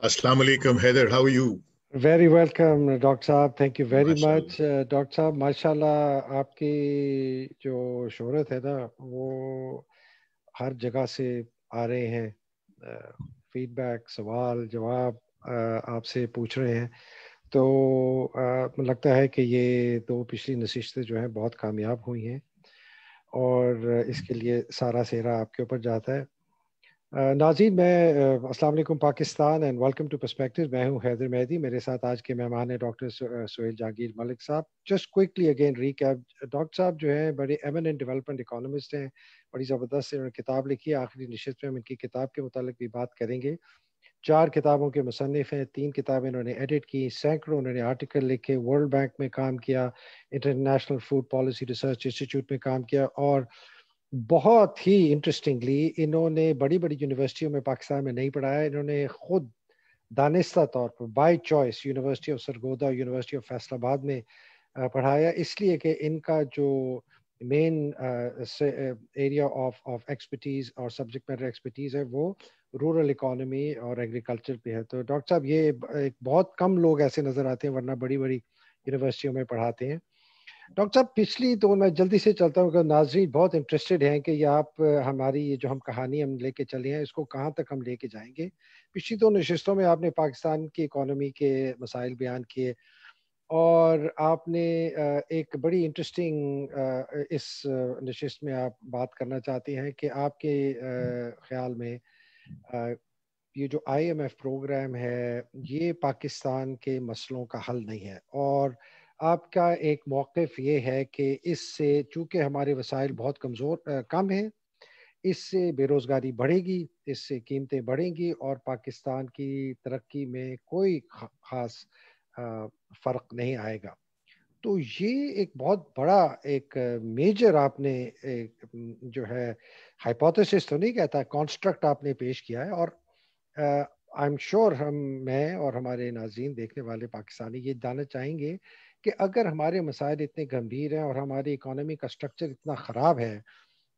Assalamu alaikum, Heather. How are you? Very welcome, Dr. साहब. Thank you very much. MashaAllah. Dr. साहब, माशाल्लाह आपकी जो शोहरत है ना वो हर जगह से आ रहे हैं. फीडबैक, सवाल जवाब आपसे पूछ रहे हैं. तो लगता है कि ये दो पिछली नशिस्तें जो हैं बहुत कामयाब हुई हैं और इसके लिए सारा सेहरा आपके ऊपर जाता है. नाज़रीन, मैं अस्सलाम वालेकुम Pakistan and welcome to Perspectives. मैं हूं हैदर मेहदी. मेरे साथ आज के मेहमान हैं डॉक्टर सुहेल जहांगीर मलिक साहब. Just quickly again recap, doctor साहब जो हैं बड़े एमिनेंट डेवलपमेंट इकोनॉमिस्ट हैं, बड़ी ज़बरदस्त उन्होंने किताब लिखी है. आखिरी नशिस्त में हम इनकी किताब के मुतालिक भी बात करेंगे. 4 किताबों के मुसन्निफ हैं, 3 किताबें इन्होंने एडिट की, सैकड़ों उन्होंने आर्टिकल लिखे, वर्ल्ड बैंक में काम किया, international food policy research institute में काम किया और बहुत ही इंटरेस्टिंगली इन्होंने बड़ी बड़ी यूनिवर्सिटियों में पाकिस्तान में नहीं पढ़ाया. इन्होंने खुद दानिस्ता तौर पर by choice university of Sargodha, university of Faisalabad में पढ़ाया, इसलिए कि इनका जो मेन एरिया ऑफ एक्सपर्टीज और सब्जेक्ट मैटर एक्सपर्टीज है वो रूरल इकोनॉमी और एग्रीकल्चर पे है. तो डॉक्टर साहब, ये एक बहुत कम लोग ऐसे नज़र आते हैं, वरना बड़ी बड़ी यूनिवर्सिटियों में पढ़ाते हैं. डॉक्टर साहब, पिछली तो मैं जल्दी से चलता हूँ, नाज़रीन बहुत इंटरेस्टेड हैं कि ये आप हमारी ये जो हम कहानी हम लेके चले हैं इसको कहाँ तक हम लेके जाएंगे. पिछली 2 नशिस्तों में आपने पाकिस्तान की इकोनॉमी के मसाइल बयान किए और आपने एक बड़ी इंटरेस्टिंग इस नशिस्त में आप बात करना चाहते हैं कि आपके ख्याल में ये जो IMF प्रोग्राम है ये पाकिस्तान के मसलों का हल नहीं है और आपका एक मौक़िफ़ ये है कि इससे चूँकि हमारे वसाइल बहुत कम हैं, इससे बेरोज़गारी बढ़ेगी, इससे कीमतें बढ़ेंगी और पाकिस्तान की तरक्की में कोई ख़ास फ़र्क नहीं आएगा. तो ये एक बहुत बड़ा एक मेजर आपने एक जो है हाइपोथेसिस तो नहीं कहता, कॉन्स्ट्रक्ट आपने पेश किया है और आई एम श्योर मैं और हमारे नाज़रीन देखने वाले पाकिस्तानी ये जानना चाहेंगे कि अगर हमारे मसाइल इतने गंभीर हैं और हमारी इकोनॉमी का स्ट्रक्चर इतना ख़राब है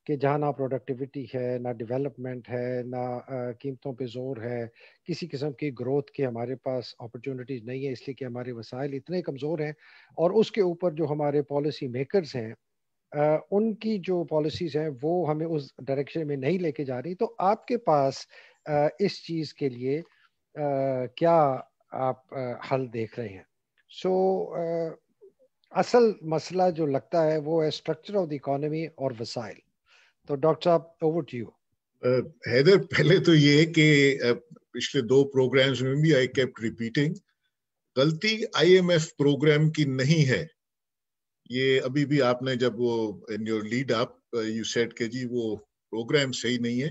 कि जहाँ ना प्रोडक्टिविटी है, ना डेवलपमेंट है, ना कीमतों पे जोर है, किसी किस्म की ग्रोथ के हमारे पास अपॉर्चुनिटीज़ नहीं है, इसलिए कि हमारे वसाइल इतने कमज़ोर हैं और उसके ऊपर जो हमारे पॉलिसी मेकर्स हैं उनकी जो पॉलिसीज़ हैं वो हमें उस डायरेक्शन में नहीं लेके जा रही. तो आपके पास इस चीज़ के लिए क्या आप हल देख रहे हैं? सो असल मसला जो लगता है वो है स्ट्रक्चर ऑफ द इकोनॉमी और वसाइल. तो डॉक्टर साहब, ओवर टू यू. हैदर, पहले तो ये कि पिछले 2 प्रोग्राम्स में भी आई केप्ट रिपीटिंग, गलती IMF प्रोग्राम की नहीं है. ये अभी भी आपने जब वो in your lead up you said कि जी वो प्रोग्राम सही नहीं है.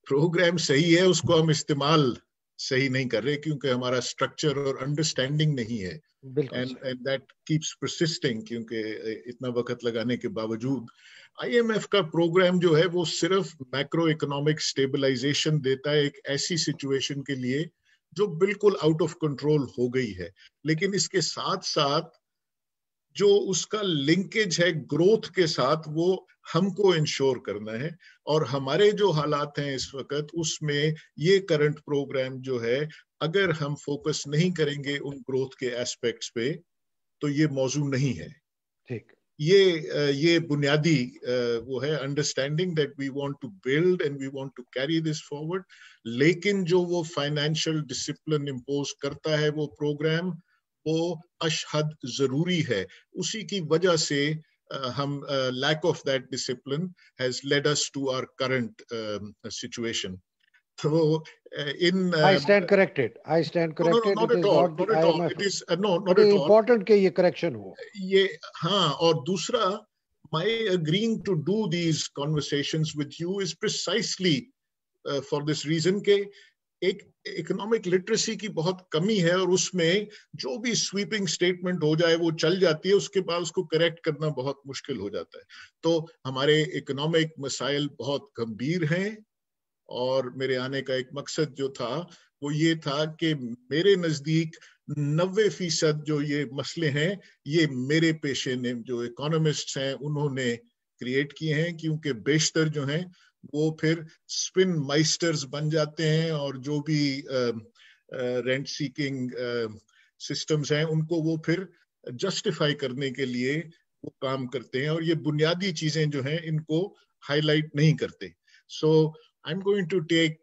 प्रोग्राम सही है, उसको हम इस्तेमाल सही नहीं कर रहे क्योंकि हमारा स्ट्रक्चर और अंडरस्टैंडिंग नहीं है. एंड दैट कीप्स परसिस्टिंग क्योंकि इतना वक्त लगाने के बावजूद. IMF का प्रोग्राम जो है वो सिर्फ मैक्रो इकोनॉमिक स्टेबलाइजेशन देता है एक ऐसी सिचुएशन के लिए जो बिल्कुल आउट ऑफ कंट्रोल हो गई है, लेकिन इसके साथ साथ जो उसका लिंकेज है ग्रोथ के साथ वो हमको इंश्योर करना है. और हमारे जो हालात हैं इस वक्त उसमें ये करंट प्रोग्राम जो है, अगर हम फोकस नहीं करेंगे उन ग्रोथ के एस्पेक्ट्स पे तो ये मौजू नहीं है. ठीक, ये बुनियादी वो है understanding that we want to build and we want to carry this forward. लेकिन जो वो फाइनेंशियल डिसिप्लिन इम्पोज करता है वो प्रोग्राम, वो अशहद जरूरी है. उसी की वजह से हम lack of that discipline has led us to our current situation. So I stand corrected. No, not It at is all, not the not at all. IMF. It is no, not But at it's all. important कि ये correction हो. ये हाँ, और दूसरा, my agreeing to do these conversations with you is precisely for this reason के एक economic literacy की बहुत कमी है और उसमें जो भी स्वीपिंग स्टेटमेंट हो जाए वो चल जाती है, उसके बाद उसको करेक्ट करना बहुत मुश्किल हो जाता है. तो हमारे इकोनॉमिक मसाइल बहुत गंभीर हैं और मेरे आने का एक मकसद जो था वो ये था कि मेरे नजदीक 90% जो ये मसले हैं ये मेरे पेशे ने जो इकोनॉमिस्ट्स हैं उन्होंने क्रिएट किए हैं, क्योंकि बेशतर जो हैं वो फिर स्पिन माइस्टर्स बन जाते हैं और जो भी रेंट सीकिंग सिस्टम्स हैं, उनको वो फिर जस्टिफाई करने के लिए वो काम करते हैं, और ये बुनियादी चीजें जो हैं इनको हाईलाइट नहीं करते. So I am going to take,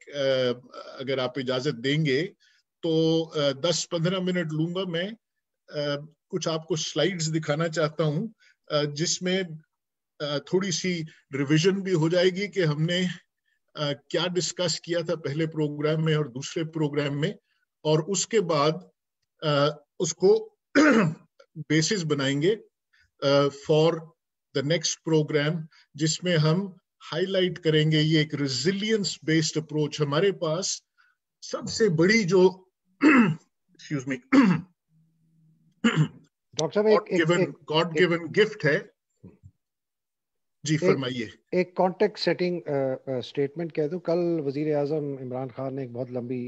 अगर आप इजाजत देंगे तो 10-15 मिनट लूंगा मैं. कुछ आपको स्लाइड्स दिखाना चाहता हूं जिसमें थोड़ी सी रिवीजन भी हो जाएगी कि हमने क्या डिस्कस किया था पहले प्रोग्राम में और दूसरे प्रोग्राम में, और उसके बाद उसको बेसिस बनाएंगे फॉर द नेक्स्ट प्रोग्राम, जिसमें हम हाईलाइट करेंगे ये एक रेजिलियंस बेस्ड अप्रोच. हमारे पास सबसे बड़ी जो एक्सक्यूज मी डॉक्टर साहब गॉड गिवन गिफ्ट है. जी फरमाइए. एक कॉन्टेक्स्ट सेटिंग स्टेटमेंट कह दूं. कल वजीर आजम इमरान खान ने एक बहुत लंबी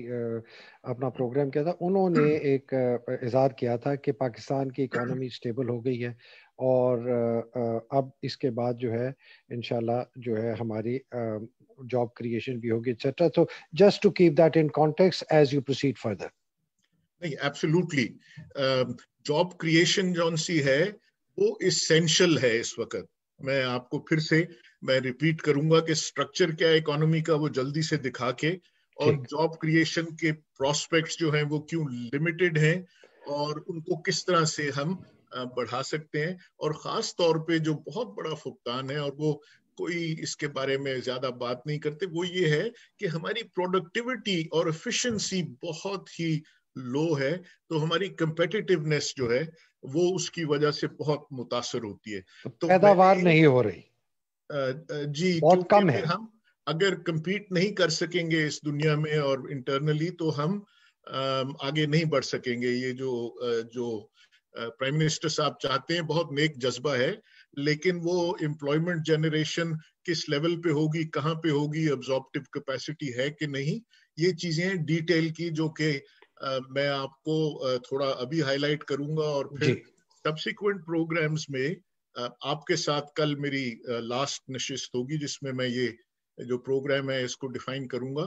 अपना प्रोग्राम किया था. उन्होंने एक इज़हार किया था कि पाकिस्तान की इकोनॉमी स्टेबल हो गई है और अब इसके बाद जो है इंशाल्लाह जो है हमारी जॉब क्रिएशन भी होगी एक्सेट्रा. तो just to keep that in context as you proceed further. नहीं, एब्सोल्युटली जॉब क्रिएशन जौन सी है वो इसेंशियल है इस वक्त. मैं आपको फिर से मैं रिपीट करूंगा कि स्ट्रक्चर क्या है इकोनॉमी का वो जल्दी से दिखा के, और जॉब क्रिएशन के प्रोस्पेक्ट्स जो हैं वो क्यों लिमिटेड हैं और उनको किस तरह से हम बढ़ा सकते हैं. और खास तौर पे जो बहुत बड़ा फुकदान है और वो कोई इसके बारे में ज्यादा बात नहीं करते, वो ये है कि हमारी प्रोडक्टिविटी और एफिशिएंसी बहुत ही लो है. तो हमारी कंपेटिटिवनेस जो है वो उसकी वजह से बहुत मुतासर होती है. तो पैदावार नहीं हो रही. जी, बहुत कम है. हम अगर compete नहीं कर सकेंगे इस दुनिया में और इंटरनली, तो हम आगे नहीं बढ़ सकेंगे. ये जो प्राइम मिनिस्टर साहब चाहते हैं, बहुत नेक जज्बा है, लेकिन वो एम्प्लॉयमेंट जनरेशन किस लेवल पे होगी, कहाँ पे होगी, अब्जॉर्प्टिव कैपेसिटी है कि नहीं, ये चीजें डिटेल की जो कि मैं आपको थोड़ा अभी हाईलाइट करूंगा, और फिर सब्सिक्वेंट प्रोग्राम्स में आपके साथ कल मेरी लास्ट नशिस्त होगी जिसमें मैं ये जो प्रोग्राम है इसको डिफाइन करूंगा.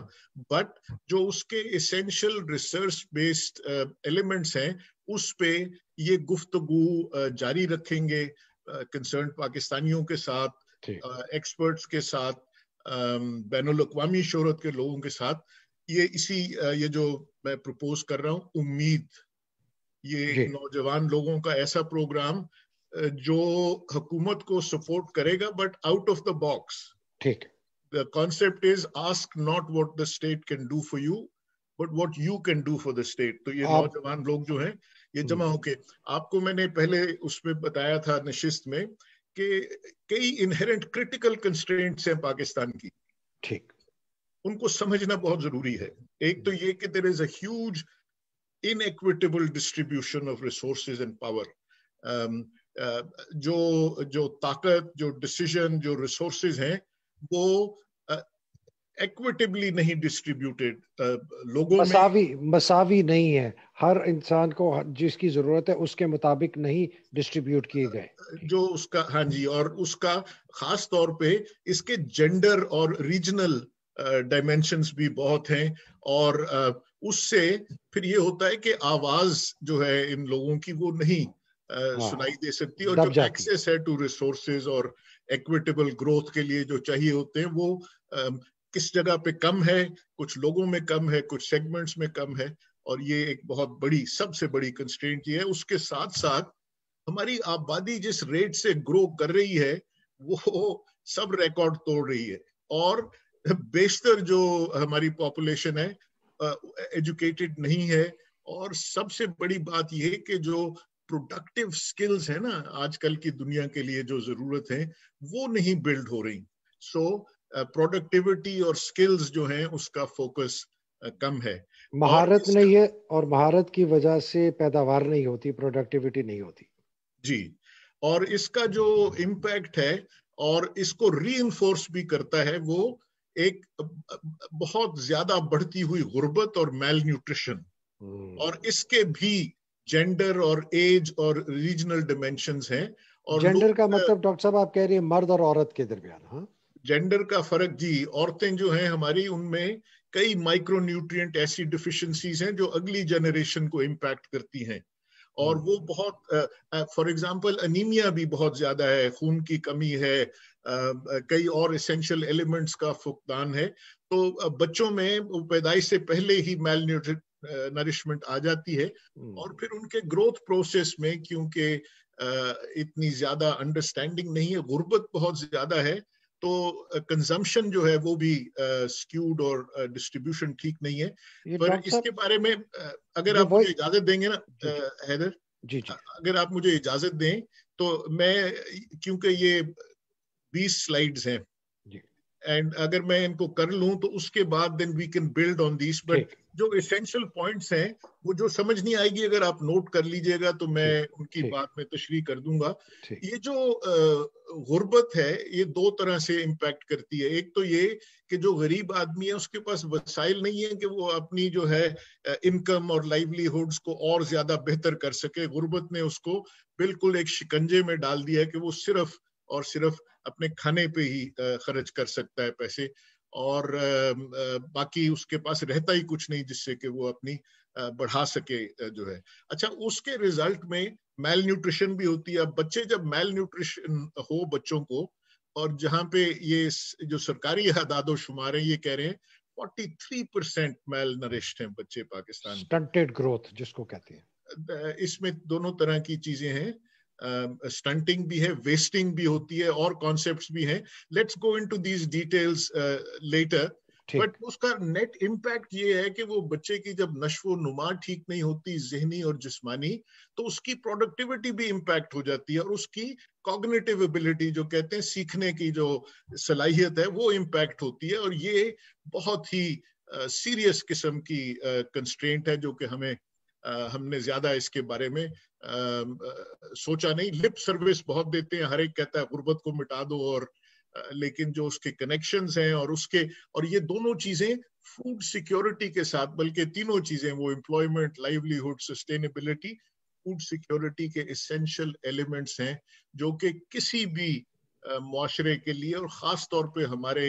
बट जो उसके एसेंशियल रिसर्च बेस्ड एलिमेंट्स हैं उस पे ये गुफ्तगू जारी रखेंगे कंसर्न पाकिस्तानियों के साथ, एक्सपर्ट्स के साथ, बैनुल अक़वामी शोहरत के लोगों के साथ. ये जो मैं प्रपोज कर रहा हूँ, उम्मीद, ये नौजवान लोगों का ऐसा प्रोग्राम जो हुकूमत को सपोर्ट करेगा but out of the box. ठीक. The concept is ask not what the state can do for you, but what you can do for the state. तो ये नौजवान लोग जो हैं ये जमा होके, आपको मैंने पहले उसमें बताया था नशिस्त में कि कई इनहेरेंट क्रिटिकल कंस्ट्रेंट्स हैं पाकिस्तान की. ठीक. उनको समझना बहुत जरूरी है. एक तो ये कि there is a huge inequitable distribution of resources and power. जो ताकत, जो डिसीजन, जो रिसोर्सेज हैं वो इक्विटेबली नहीं डिस्ट्रीब्यूटेड लोगों में, मसावी नहीं है. हर इंसान को जिसकी जरूरत है उसके मुताबिक नहीं डिस्ट्रीब्यूट किए गए जो उसका. हाँ जी, और उसका खास तौर पे इसके जेंडर और रीजनल डायमेंशंस भी बहुत हैं, और उससे फिर ये होता है कि आवाज जो है इन लोगों की वो नहीं सुनाई दे सकती, और जो एक्सेस है टू रिसोर्सेज और इक्विटेबल ग्रोथ के लिए जो चाहिए होते हैं वो किस जगह पे कम है, कुछ लोगों में कम है, कुछ सेगमेंट्स में कम है. और ये एक बहुत बड़ी, सबसे बड़ी कंस्ट्रेंट ये है. उसके साथ साथ हमारी आबादी जिस रेट से ग्रो कर रही है वो सब रिकॉर्ड तोड़ रही है, और बेशतर जो हमारी पॉपुलेशन है एजुकेटेड नहीं है. और सबसे बड़ी बात ये है कि जो प्रोडक्टिव स्किल्स है ना आजकल की दुनिया के लिए जो जरूरत है वो नहीं बिल्ड हो रही. सो प्रोडक्टिविटी और स्किल्स जो हैं उसका फोकस कम है, महारत नहीं है, और महारत की वजह से पैदावार नहीं होती, प्रोडक्टिविटी नहीं होती. जी, और इसका जो इम्पैक्ट है और इसको रीइंफोर्स भी करता है वो एक बहुत ज्यादा बढ़ती हुई गुर्बत और मेल न्यूट्रिशन, और इसके भी जेंडर और एज और रीजनल डिमेंशंस हैं. और जेंडर का मतलब डॉक्टर साहब आप कह रही हैं मर्द और औरत के दरमियान? हाँ, जेंडर का फर्क जी. औरतें जो हैं हमारी उनमें कई माइक्रो न्यूट्रिएंट ऐसी डिफिशिएंसीज हैं जो अगली जनरेशन को इम्पैक्ट करती हैं, और वो बहुत, फॉर एग्जांपल अनीमिया भी बहुत ज्यादा है, खून की कमी है, कई और एसेंशियल एलिमेंट्स का फुकदान है। तो बच्चों में पैदाइश से पहले ही मेल नरिशमेंट आ जाती है, और फिर उनके ग्रोथ प्रोसेस में क्योंकि इतनी ज्यादा अंडरस्टैंडिंग नहीं है, गुर्बत बहुत ज्यादा है, तो कंजम्पशन जो है वो भी स्क्यूड और डिस्ट्रीब्यूशन ठीक नहीं है। पर इसके बारे में अगर आप मुझे इजाजत देंगे ना हैदर, अगर आप मुझे इजाजत दें तो मैं, क्योंकि ये 20 स्लाइड्स हैं, एंड अगर मैं इनको कर लूं तो उसके बाद then we can build on this, but जो एसेंशियल पॉइंट्स हैं वो जो समझ नहीं आएगी अगर आप नोट कर लीजिएगा तो मैं उनकी बात में तशरीह कर दूंगा। ये जो गुर्बत है ये दो तरह से इम्पैक्ट करती है। एक तो ये कि जो गरीब आदमी है उसके पास वसाइल नहीं है कि वो अपनी जो है इनकम और लाइवलीहुड्स को और ज्यादा बेहतर कर सके। गुर्बत ने उसको बिल्कुल एक शिकंजे में डाल दिया है कि वो सिर्फ और सिर्फ अपने खाने पे ही खर्च कर सकता है पैसे, और बाकी उसके पास रहता ही कुछ नहीं जिससे कि वो अपनी बढ़ा सके जो है। अच्छा, उसके रिजल्ट में मेल न्यूट्रिशन भी होती है। अब बच्चे जब मेल न्यूट्रिशन हो बच्चों को, और जहां पे ये जो सरकारी आदादो शुमार है ये कह रहे हैं 43% मेल नरिश्ड हैं बच्चे पाकिस्तान में। स्टंटेड ग्रोथ जिसको कहते हैं, इसमें दोनों तरह की चीजें हैं, स्टंटिंग भी है, वेस्टिंग भी होती है, और कॉन्सेप्ट्स भी हैं। Let's go into these details later, but उसका नेट इम्पैक्ट ये है कि वो बच्चे की जब नश्व नुमा ठीक नहीं होती ज़हनी और जिस्मानी, तो उसकी प्रोडक्टिविटी भी इम्पैक्ट हो जाती है, और उसकी कॉग्निटिव एबिलिटी जो कहते हैं सीखने की जो सलाहियत है वो इम्पैक्ट होती है। और ये बहुत ही सीरियस किस्म की कंस्ट्रेंट है जो कि हमने ज्यादा इसके बारे में सोचा नहीं। लिप सर्विस बहुत देते हैं, हर एक कहता है गुर्बत को मिटा दो, और लेकिन जो उसके कनेक्शंस हैं और ये दोनों चीजें फूड सिक्योरिटी के साथ, बल्कि तीनों चीजें, वो employment, livelihood, sustainability, food security के एसेंशियल एलिमेंट्स हैं जो कि किसी भी मुआशरे के लिए, और खास तौर पे हमारे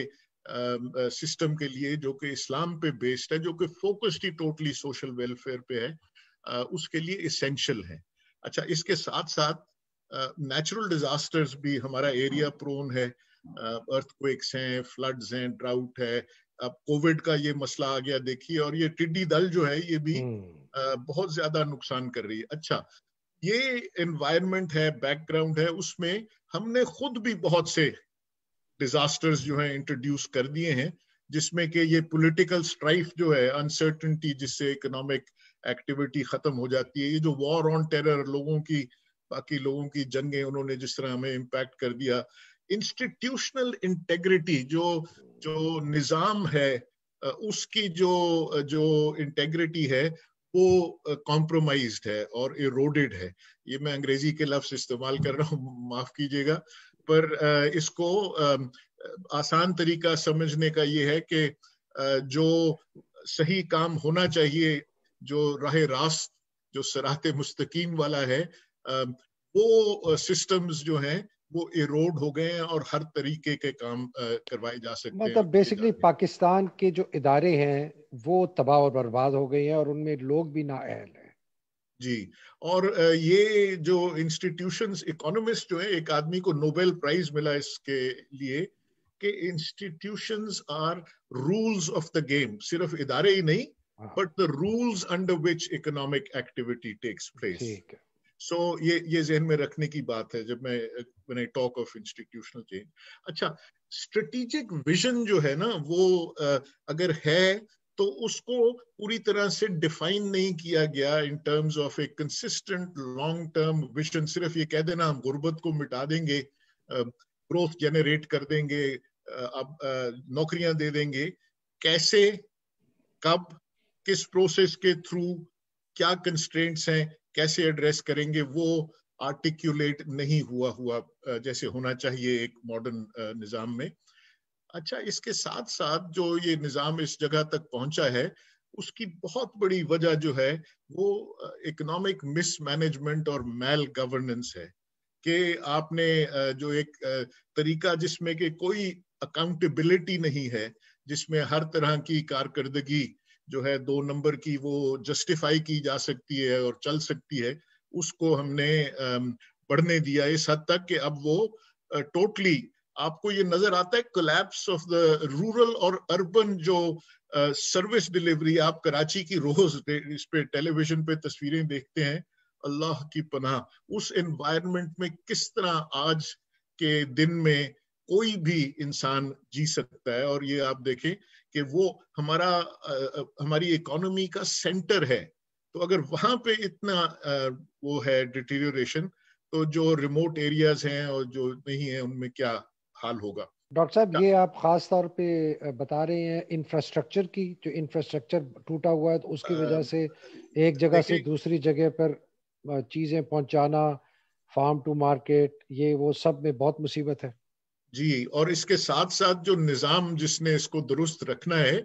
सिस्टम के लिए जो कि इस्लाम पे बेस्ड है, जो कि फोकस्ड ही टोटली सोशल वेलफेयर पे है, उसके लिए एसेंशियल है। अच्छा, इसके साथ साथ नेचुरल डिजास्टर्स भी, हमारा एरिया प्रोन है, अर्थक्वेक्स हैं, फ्लड्स हैं, ड्राउट है, अब कोविड का ये मसला आ गया देखिए, और ये टिड्डी दल जो है ये भी बहुत ज्यादा नुकसान कर रही है। अच्छा, ये एनवायरनमेंट है, बैकग्राउंड है, उसमें हमने खुद भी बहुत से डिजास्टर्स जो है इंट्रोड्यूस कर दिए हैं, जिसमें कि ये पॉलिटिकल स्ट्राइफ जो है, अनसर्टेनिटी जिससे इकोनॉमिक एक्टिविटी खत्म हो जाती है, ये जो वॉर ऑन टेरर, बाकी लोगों की जंगें उन्होंने जिस तरह हमें इम्पैक्ट कर दिया, इंस्टीट्यूशनल इंटेग्रिटी, जो निजाम है उसकी जो इंटेग्रिटी है वो कॉम्प्रोमाइज्ड है और इरोडेड है। ये मैं अंग्रेजी के लफ्ज इस्तेमाल कर रहा हूँ, माफ कीजिएगा, पर इसको आसान तरीका समझने का ये है कि जो सही काम होना चाहिए, जो राह रास्त, जो सराते मुस्तकीम वाला है, वो सिस्टम्स जो हैं वो इरोड हो गए हैं और हर तरीके के काम करवाए जा सकते हैं। मतलब बेसिकली पाकिस्तान के जो इदारे हैं वो तबाह और बर्बाद हो गए हैं और उनमें लोग भी नाअहल हैं। जी, और ये जो इंस्टीट्यूशंस, इकोनॉमिस्ट जो है, एक आदमी को नोबेल प्राइज मिला इसके लिए कि institutions are rules of the game, सिर्फ इदारे ही नहीं, but the rules under which economic activity takes place. So ये ज़हन में रखने की बात है जब when I talk of institutional change। अच्छा, स्ट्रेटेजिक विजन जो है ना, वो अगर है तो उसको पूरी तरह से डिफाइन नहीं किया गया in terms of A consistent long term vision. सिर्फ ये कह देना हम गुर्बत को मिटा देंगे, ग्रोथ जनरेट कर देंगे, अब नौकरियां दे देंगे, कैसे, कब, किस प्रोसेस के थ्रू, क्या कंस्ट्रेंट्स हैं, कैसे एड्रेस करेंगे, वो आर्टिकुलेट नहीं हुआ जैसे होना चाहिए एक मॉडर्न निजाम में। अच्छा, इसके साथ साथ जो ये निजाम इस जगह तक पहुंचा है उसकी बहुत बड़ी वजह जो है वो इकोनॉमिक मिसमैनेजमेंट और मैल गवर्नेंस है, कि आपने जो एक तरीका जिसमें कि कोई अकाउंटेबिलिटी नहीं है, जिसमें हर तरह की कारकर्दगी जो है 2 नंबर की वो जस्टिफाई की जा सकती है और चल सकती है, उसको हमने बढ़ने दिया इस हद तक कि अब वो टोटली आपको ये नजर आता है कोलैप्स ऑफ द रूरल और अर्बन जो सर्विस डिलीवरी। आप कराची की रोज इस पे टेलीविजन पे तस्वीरें देखते हैं, अल्लाह की पनाह उस एनवायरनमेंट में किस तरह आज के दिन में कोई भी इंसान जी सकता है। और ये आप देखें कि वो हमारी इकोनॉमी का सेंटर है, तो अगर वहां पे इतना वो है डिटीरियोरेशन, तो जो रिमोट एरियाज हैं और जो नहीं है उनमें क्या हाल होगा। डॉक्टर साहब, ये आप खास तौर पे बता रहे हैं इंफ्रास्ट्रक्चर की, जो इंफ्रास्ट्रक्चर टूटा हुआ है तो उसकी वजह से एक जगह से दूसरी जगह पर चीजें पहुंचाना, फार्म टू मार्केट, ये वो सब में बहुत मुसीबत है जी। और इसके साथ साथ जो निजाम जिसने इसको दुरुस्त रखना है,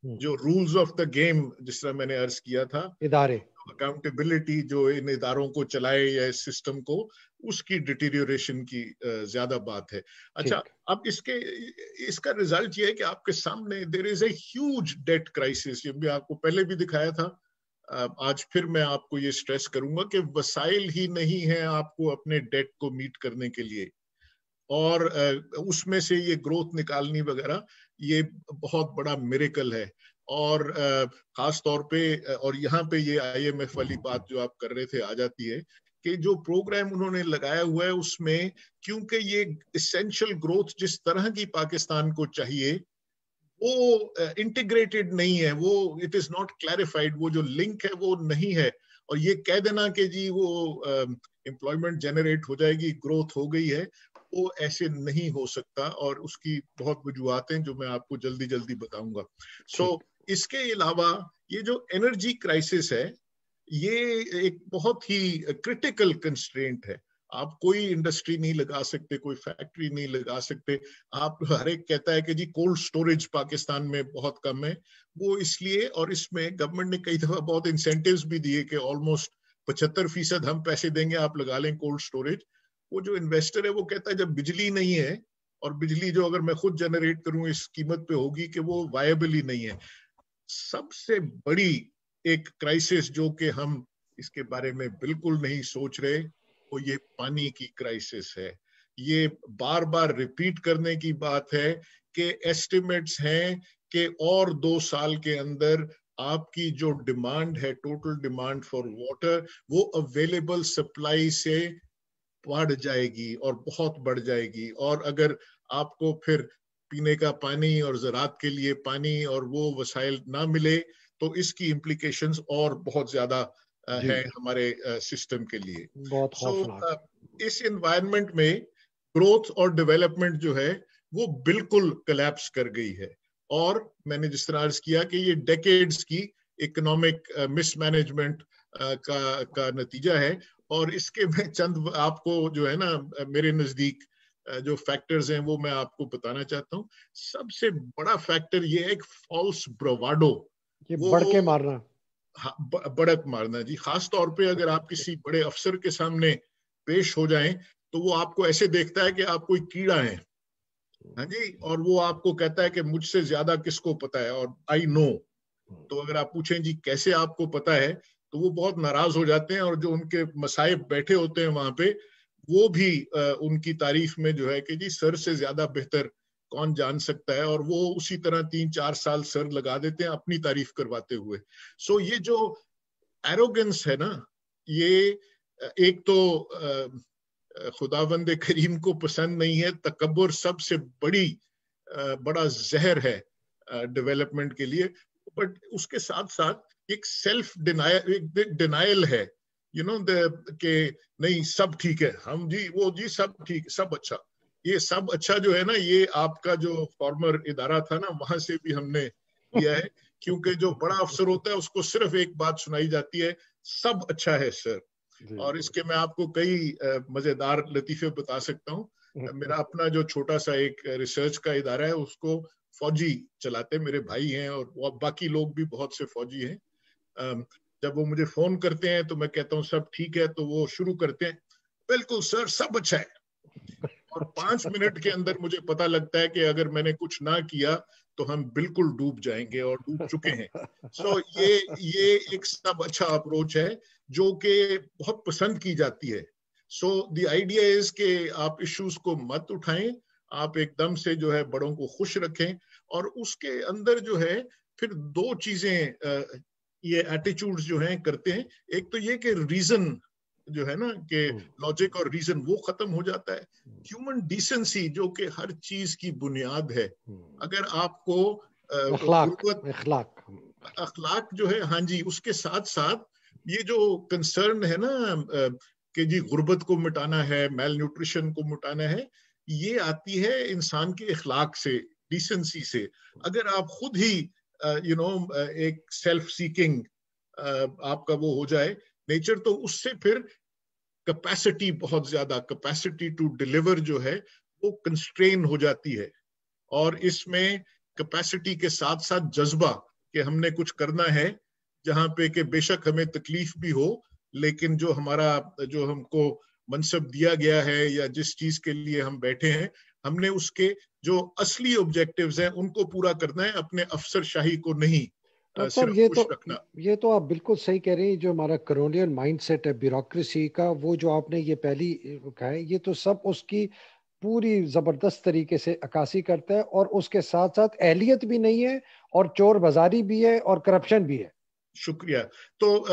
जो रूल्स ऑफ द गेम जिस तरह मैंने अर्ज किया था, इदारे, अकाउंटेबिलिटी जो इन इदारों को चलाए या इस सिस्टम को, उसकी डिटीरियोरेशन की ज्यादा बात है। अच्छा, अब इसका रिजल्ट ये है कि आपके सामने there is a huge debt crisis. ये भी आपको पहले भी दिखाया था, आज फिर मैं आपको ये स्ट्रेस करूंगा कि वसाइल ही नहीं है आपको अपने डेट को मीट करने के लिए, और उसमें से ये ग्रोथ निकालनी वगैरह, ये बहुत बड़ा मिरेकल है। और खास तौर पे, और यहाँ पे ये IMF वाली बात जो आप कर रहे थे आ जाती है कि जो प्रोग्राम उन्होंने लगाया हुआ है उसमें, क्योंकि ये इसेंशियल ग्रोथ जिस तरह की पाकिस्तान को चाहिए वो इंटीग्रेटेड नहीं है, वो इट इज नॉट क्लैरिफाइड, वो जो लिंक है वो नहीं है। और ये कह देना कि जी वो एम्प्लॉयमेंट जनरेट हो जाएगी, ग्रोथ हो गई है, वो ऐसे नहीं हो सकता, और उसकी बहुत वजूहत हैं जो मैं आपको जल्दी जल्दी बताऊंगा। इसके अलावा ये जो एनर्जी क्राइसिस है, ये एक बहुत ही क्रिटिकल कंस्ट्रेंट है। आप कोई इंडस्ट्री नहीं लगा सकते, कोई फैक्ट्री नहीं लगा सकते। आप हर एक कहता है कि जी कोल्ड स्टोरेज पाकिस्तान में बहुत कम है, वो इसलिए, और इसमें गवर्नमेंट ने कई दफा बहुत इंसेंटिव्स भी दिए कि ऑलमोस्ट 75% हम पैसे देंगे, आप लगा लें कोल्ड स्टोरेज। वो जो इन्वेस्टर है वो कहता है जब बिजली नहीं है, और बिजली जो अगर मैं खुद जनरेट करूं इस कीमत पे होगी कि वो वायबल ही नहीं है। सबसे बड़ी एक क्राइसिस जो कि हम इसके बारे में बिल्कुल नहीं सोच रहे, वो ये पानी की क्राइसिस है। ये बार बार रिपीट करने की बात है कि एस्टिमेट्स हैं कि और 2 साल के अंदर आपकी जो डिमांड है, टोटल डिमांड फॉर वाटर, वो अवेलेबल सप्लाई से बढ़ जाएगी और बहुत बढ़ जाएगी। और अगर आपको फिर पीने का पानी और ज़राअत के लिए पानी और वो वसाइल ना मिले, तो इसकी इम्प्लीकेशंस और बहुत ज्यादा है हमारे सिस्टम के लिए। बहुत खौफनाक। इस एनवायरनमेंट में ग्रोथ और डेवलपमेंट जो है वो बिल्कुल कोलैप्स कर गई है। और मैंने जिस तरह अर्ज किया कि ये डेकेड्स की इकोनॉमिक मिसमैनेजमेंट का नतीजा है। और इसके मैं चंद आपको जो है ना मेरे नजदीक जो फैक्टर्स हैं वो मैं आपको बताना चाहता हूँ। सबसे बड़ा फैक्टर ये है एक फॉल्स ब्रावाडो, ये बढ़ के मारना, बढ़त मारना जी। खास तौर पे अगर आप किसी बड़े अफसर के सामने पेश हो जाएं तो वो आपको ऐसे देखता है कि आप कोई कीड़ा है, हाँ जी, और वो आपको कहता है कि मुझसे ज्यादा किसको पता है, और आई नो। तो अगर आप पूछें जी कैसे आपको पता है, तो वो बहुत नाराज हो जाते हैं, और जो उनके मसाइब बैठे होते हैं वहां पे, वो भी उनकी तारीफ में जो है कि जी सर से ज्यादा बेहतर कौन जान सकता है, और वो उसी तरह 3-4 साल सर लगा देते हैं अपनी तारीफ करवाते हुए। सो ये जो एरोगेंस है ना, ये एक तो खुदावंद करीम को पसंद नहीं है। तकब्बुर सबसे बड़ा जहर है डेवलपमेंट के लिए। बट उसके साथ साथ एक सेल्फ डिनायल, एक डिनायल है, यू नो, के नहीं सब ठीक है, हम जी वो जी सब ठीक, सब अच्छा। ये सब अच्छा जो है ना, ये आपका जो फॉर्मर इदारा था ना, वहां से भी हमने लिया है। क्योंकि जो बड़ा अफसर होता है उसको सिर्फ एक बात सुनाई जाती है, सब अच्छा है सर। और इसके मैं आपको कई मजेदार लतीफे बता सकता हूँ। मेरा अपना जो छोटा सा एक रिसर्च का इदारा है, उसको फौजी चलाते, मेरे भाई हैं, और बाकी लोग भी बहुत से फौजी हैं। जब वो मुझे फोन करते हैं तो मैं कहता हूँ सब ठीक है, तो वो शुरू करते हैं बिल्कुल सर सब अच्छा है। اور 5 منٹ کے اندر مجھے پتا لگتا ہے کہ اگر میں نے کچھ نہ کیا تو ہم بالکل ڈوب جائیں گے اور ڈوب چکے ہیں. سو یہ ایک سب اچھا اپروچ ہے جو کہ بہت پسند کی جاتی ہے. سو دی آئیڈیا از کہ آپ ایشوز کو مت اٹھائیں, آپ ایک دم سے جو ہے بڑوں کو خوش رکھیں, اور اس کے اندر جو ہے پھر 2 چیزیں یہ ایٹیچیوڈز جو ہیں کرتے ہیں. ایک تو یہ کہ ریزن جو ہے نا کہ لاجک اور ریزن وہ ختم ہو جاتا ہے. ہیومن ڈیسنسی جو کہ ہر چیز کی بنیاد ہے, اگر آپ کو اخلاق جو ہے, ہاں جی, اس کے ساتھ ساتھ یہ جو کنسرن ہے نا کہ جی غربت کو مٹانا ہے, میل نیوٹریشن کو مٹانا ہے, یہ آتی ہے انسان کے اخلاق سے, ڈیسنسی سے. اگر آپ خود ہی ایک سیلف سیکنگ آپ کا وہ ہو جائے نیچر, تو اس سے پھر کیپیسٹی بہت زیادہ, کیپیسٹی ٹو ڈیلیور جو ہے وہ کنسٹرین ہو جاتی ہے. اور اس میں کیپیسٹی کے ساتھ ساتھ جذبہ کہ ہم نے کچھ کرنا ہے, جہاں پہ کہ بے شک ہمیں تکلیف بھی ہو, لیکن جو ہم کو منصب دیا گیا ہے یا جس چیز کے لیے ہم بیٹھے ہیں, ہم نے اس کے جو اصلی آبجیکٹیوز ہیں ان کو پورا کرنا ہے, اپنے افسر شاہی کو نہیں صرف خوش رکھنا. یہ تو آپ بالکل صحیح کہہ رہے ہیں. جو ہمارا کلونیل مائنڈ سیٹ ہے بیوروکریسی کا, وہ جو آپ نے یہ پہلی کہا ہے, یہ تو سب اس کی پوری زبردست طریقے سے عکاسی کرتا ہے, اور اس کے ساتھ ساتھ اہلیت بھی نہیں ہے, اور چور بازاری بھی ہے, اور کرپشن بھی ہے. شکریہ. تو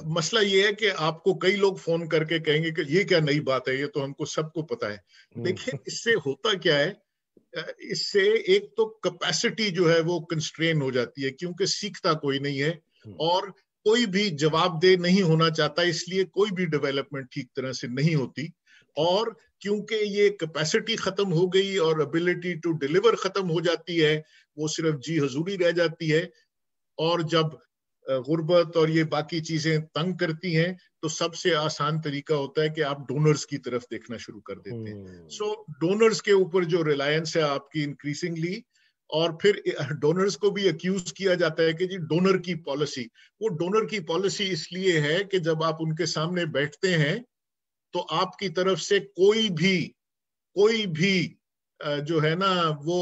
مسئلہ یہ ہے کہ آپ کو کئی لوگ فون کر کے کہیں گے کہ یہ کیا نئی بات ہے, یہ تو ہم کو سب کو پتا ہے. دیکھیں اس سے ہوتا کیا ہے, اس سے ایک تو کیپیسٹی جو ہے وہ کنسٹرین ہو جاتی ہے, کیونکہ سیکھتا کوئی نہیں ہے اور کوئی بھی جواب دہ نہیں ہونا چاہتا, اس لیے کوئی بھی ڈیولپمنٹ ٹھیک طرح سے نہیں ہوتی. اور کیونکہ یہ کیپیسٹی ختم ہو گئی اور ابیلٹی ٹو ڈیلیور ختم ہو جاتی ہے, وہ صرف جی حضوری رہ جاتی ہے. اور جب غربت اور یہ باقی چیزیں تنگ کرتی ہیں تو سب سے آسان طریقہ ہوتا ہے کہ آپ ڈونرز کی طرف دیکھنا شروع کر دیتے ہیں. سو ڈونرز کے اوپر جو ریلائنس ہے آپ کی انکریزنگلی, اور پھر ڈونرز کو بھی اکیوز کیا جاتا ہے کہ جی ڈونر کی پالیسی. وہ ڈونر کی پالیسی اس لیے ہے کہ جب آپ ان کے سامنے بیٹھتے ہیں تو آپ کی طرف سے کوئی بھی جو ہے نا وہ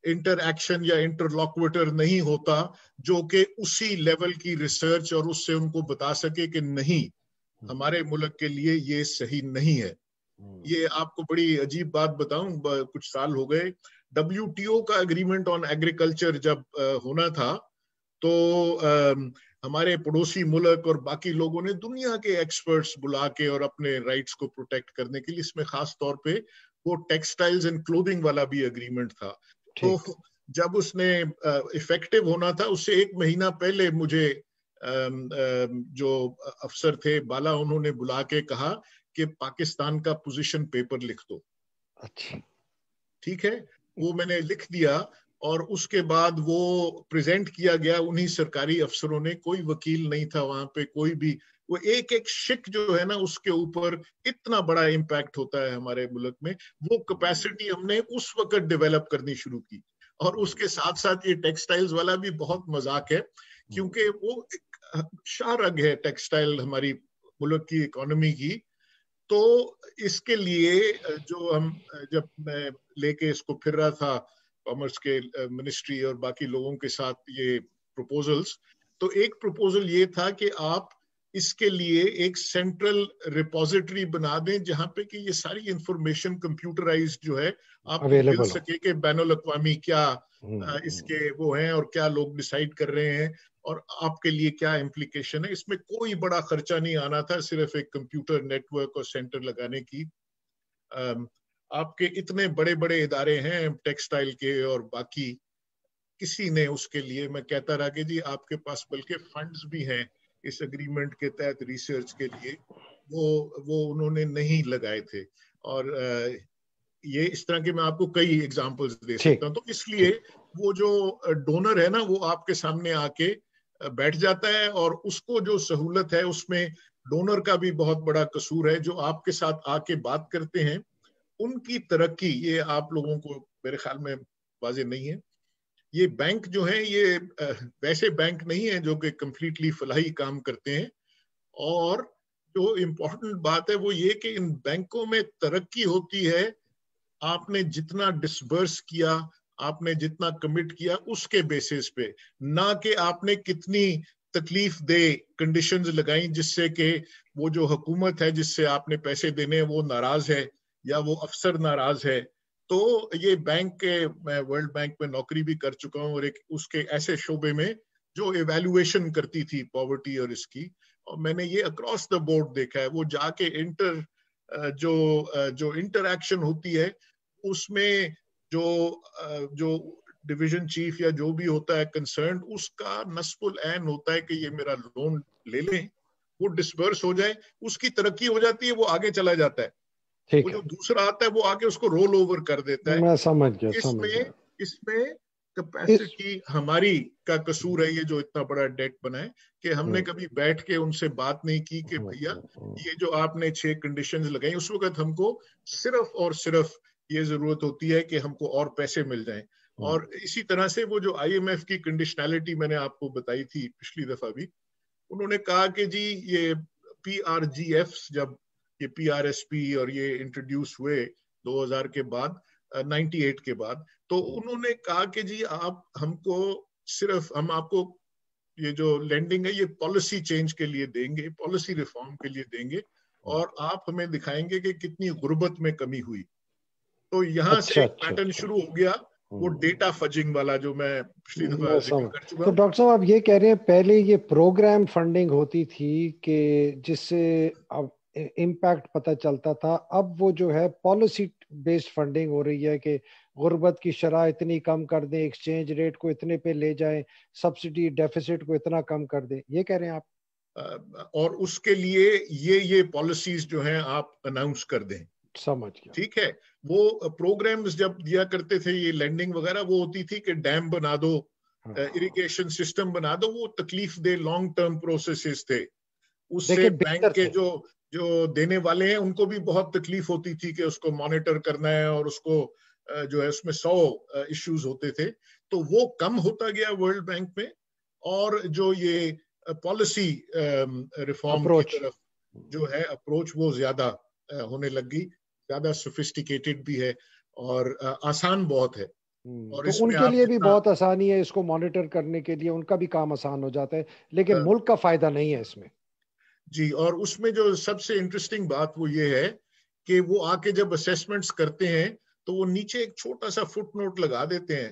انٹر ایکشن یا انٹرلاکویٹر نہیں ہوتا جو کہ اسی لیول کی ریسرچ اور اس سے ان کو بتا سکے کہ نہیں, ہمارے ملک کے لیے یہ صحیح نہیں ہے. یہ آپ کو بڑی عجیب بات بتاؤں, کچھ سال ہو گئے WTO کا اگریمنٹ آن ایگریکلچر جب ہونا تھا, تو ہمارے پڑوسی ملک اور باقی لوگوں نے دنیا کے ایکسپرٹس بلا کے اور اپنے رائٹس کو پروٹیکٹ کرنے کے لیے, اس میں خاص طور پہ وہ ٹیکسٹائلز اینڈ کلودنگ والا بھی اگریمنٹ تھا. تو جب اس نے افیکٹو ہونا تھا, اس سے 1 مہینہ پہلے مجھے جو افسر تھے بالا, انہوں نے بلا کے کہا کہ پاکستان کا پوزیشن پیپر لکھ دو. اچھا ٹھیک ہے, وہ میں نے لکھ دیا, اور اس کے بعد وہ پریزنٹ کیا گیا انہی سرکاری افسروں نے, کوئی وکیل نہیں تھا وہاں پہ, کوئی بھی. وہ ایک شک جو ہے نا اس کے اوپر اتنا بڑا امپیکٹ ہوتا ہے ہمارے ملک میں. وہ کیپیسٹی ہم نے اس وقت ڈیولپ کرنی شروع کی. اور اس کے ساتھ ساتھ یہ ٹیکسٹائلز والا بھی بہت مذاق ہے, کیونکہ وہ شاہ رگ ہے ٹیکسٹائل ہماری ملک کی اکانومی کی. تو اس کے لیے جو جب میں لے کے اس کو پھر رہا تھا کامرس کے منسٹری اور باقی لوگوں کے ساتھ یہ پروپوزلز, تو ایک پروپوزل یہ تھا کہ آپ اس کے لیے ایک سینٹرل ریپوزیٹری بنا دیں جہاں پہ کہ یہ ساری انفارمیشن کمپیوٹرائز جو ہے آپ کو مل سکے کہ بین الاقوامی کیا اس کے وہ ہیں اور کیا لوگ ڈیسائیڈ کر رہے ہیں اور آپ کے لیے کیا امپلیکیشن ہے. اس میں کوئی بڑا خرچہ نہیں آنا تھا, صرف ایک کمپیوٹر نیٹ ورک اور سینٹر لگانے کی. آپ کے اتنے بڑے بڑے ادارے ہیں ٹیکسٹائل کے اور باقی, کسی نے اس کے لیے, میں کہتا رہا کہ جی آپ کے پاس بلکہ فنڈز بھی ہیں اس اگریمنٹ کے تحت ریسرچ کے لیے, وہ انہوں نے نہیں لگائے تھے. اور یہ اس طرح کے میں آپ کو کئی ایگزامپلز دے سکتا ہوں. تو اس لیے وہ جو ڈونر ہے نا وہ آپ کے سامنے آ کے بیٹھ جاتا ہے, اور اس کو جو سہولت ہے اس میں ڈونر کا بھی بہت بڑا قصور ہے. جو آپ کے ساتھ آ کے بات کرتے ہیں ان کی ترقی, یہ آپ لوگوں کو میرے خیال میں واضح نہیں ہے. یہ بینک جو ہیں یہ ویسے بینک نہیں ہیں جو کہ کمپلیٹلی فلاحی کام کرتے ہیں. اور جو امپورٹنٹ بات ہے وہ یہ کہ ان بینکوں میں ترقی ہوتی ہے آپ نے جتنا ڈسبرس کیا, آپ نے جتنا کمٹ کیا اس کے بیسس پہ, نہ کہ آپ نے کتنی تکلیف دہ کنڈیشنز لگائیں جس سے کہ وہ جو حکومت ہے جس سے آپ نے پیسے دینے وہ ناراض ہے یا وہ افسر ناراض ہے. تو یہ بینک کے, میں ورلڈ بینک میں نوکری بھی کر چکا ہوں, اور ایک اس کے ایسے شعبے میں جو ایویلویشن کرتی تھی پاورٹی اور اس کی, اور میں نے یہ اکراس دا بورڈ دیکھا ہے. وہ جا کے جو انٹریکشن ہوتی ہے اس میں جو ڈویژن چیف یا جو بھی ہوتا ہے کنسرنڈ, اس کا نصب العین ہوتا ہے کہ یہ میرا لون لے لیں, وہ ڈسبرس ہو جائے, اس کی ترقی ہو جاتی ہے, وہ آگے چلا جاتا ہے. وہ جو دوسرا آتا ہے وہ آگے اس کو رول اوور کر دیتا ہے. میں سمجھ گیا. اس میں کیپیسٹی ہماری کا قصور ہے, یہ جو اتنا بڑا ڈیٹ بنا ہے کہ ہم نے کبھی بیٹھ کے ان سے بات نہیں کی کہ بھیا یہ جو آپ نے 6 کنڈیشنز لگائی, اس وقت ہم کو صرف اور صرف یہ ضرورت ہوتی ہے کہ ہم کو اور پیسے مل جائیں. اور اسی طرح سے وہ جو آئی ایم ایف کی کنڈیشنلٹی میں نے آپ کو بتائی تھی پچھلی دفعہ بھی, انہوں نے کہا کہ جی یہ پی آر جی ایف, جب یہ پی آر ایس پی اور یہ انٹروڈیوس ہوئے 2000 کے بعد, 98 کے بعد, تو انہوں نے کہا کہ جی ہم کو صرف ہم آپ کو یہ جو لینڈنگ ہے یہ پالیسی چینج کے لیے دیں گے, پالیسی ریفارم کے لیے دیں گے, اور آپ ہمیں دکھائیں گے کہ کتنی غربت میں کمی ہوئی. تو یہاں سے ایک پیٹرن شروع ہو گیا, وہ ڈیٹا فجنگ والا جو میں پچھلی دفعہ ذکر کر چکا ہوں. تو ڈاکٹر صاحب آپ یہ کہہ رہے ہیں پہلے یہ پروگرام فنڈنگ ہوتی تھی کہ جس سے اب امپیکٹ پتہ چلتا تھا, اب وہ جو ہے پالیسی بیسڈ فنڈنگ ہو رہی ہے کہ غربت کی شرح اتنی کم کر دیں, ایکسچینج ریٹ کو اتنے پہ لے جائیں, سبسڈی ڈیفیسٹ کو اتنا کم کر دیں, یہ کہہ رہے ہیں آپ؟ اور اس کے لیے یہ پالیسیز جو ہیں آپ اناؤنس کر دیں. سمجھ گیا. ٹھیک ہے. وہ پروگرامز جب دیا کرتے تھے یہ لینڈنگ وغیرہ, وہ ہوتی تھی کہ ڈیم بنا دو, اریگیشن سسٹم بنا دو, وہ تکلیف دہ لانگ ٹرم پروسیسز تھے. اس سے بینک کے جو دینے والے ہیں ان کو بھی بہت تکلیف ہوتی تھی کہ اس کو مانیٹر کرنا ہے, اور اس کو جو ہے اس میں 100 ایشوز ہوتے تھے. تو وہ کم ہوتا گیا ورلڈ بینک میں, اور جو یہ پالیسی ریفارم کی طرف جو ہے اپروچ وہ زیادہ ہونے لگ گئی, زیادہ سوفسٹیکیٹڈ بھی ہے اور آسان بہت ہے. اور تو ان کے لیے بھی بہت آسانی ہے اس کو مانیٹر کرنے کے لیے, ان کا بھی کام آسان ہو جاتا ہے, لیکن ملک کا فائدہ نہیں ہے اس میں. جی, اور اس میں جو سب سے انٹرسٹنگ بات وہ یہ ہے کہ وہ آ کے جب اسیسمنٹس کرتے ہیں تو وہ نیچے ایک چھوٹا سا فٹ نوٹ لگا دیتے ہیں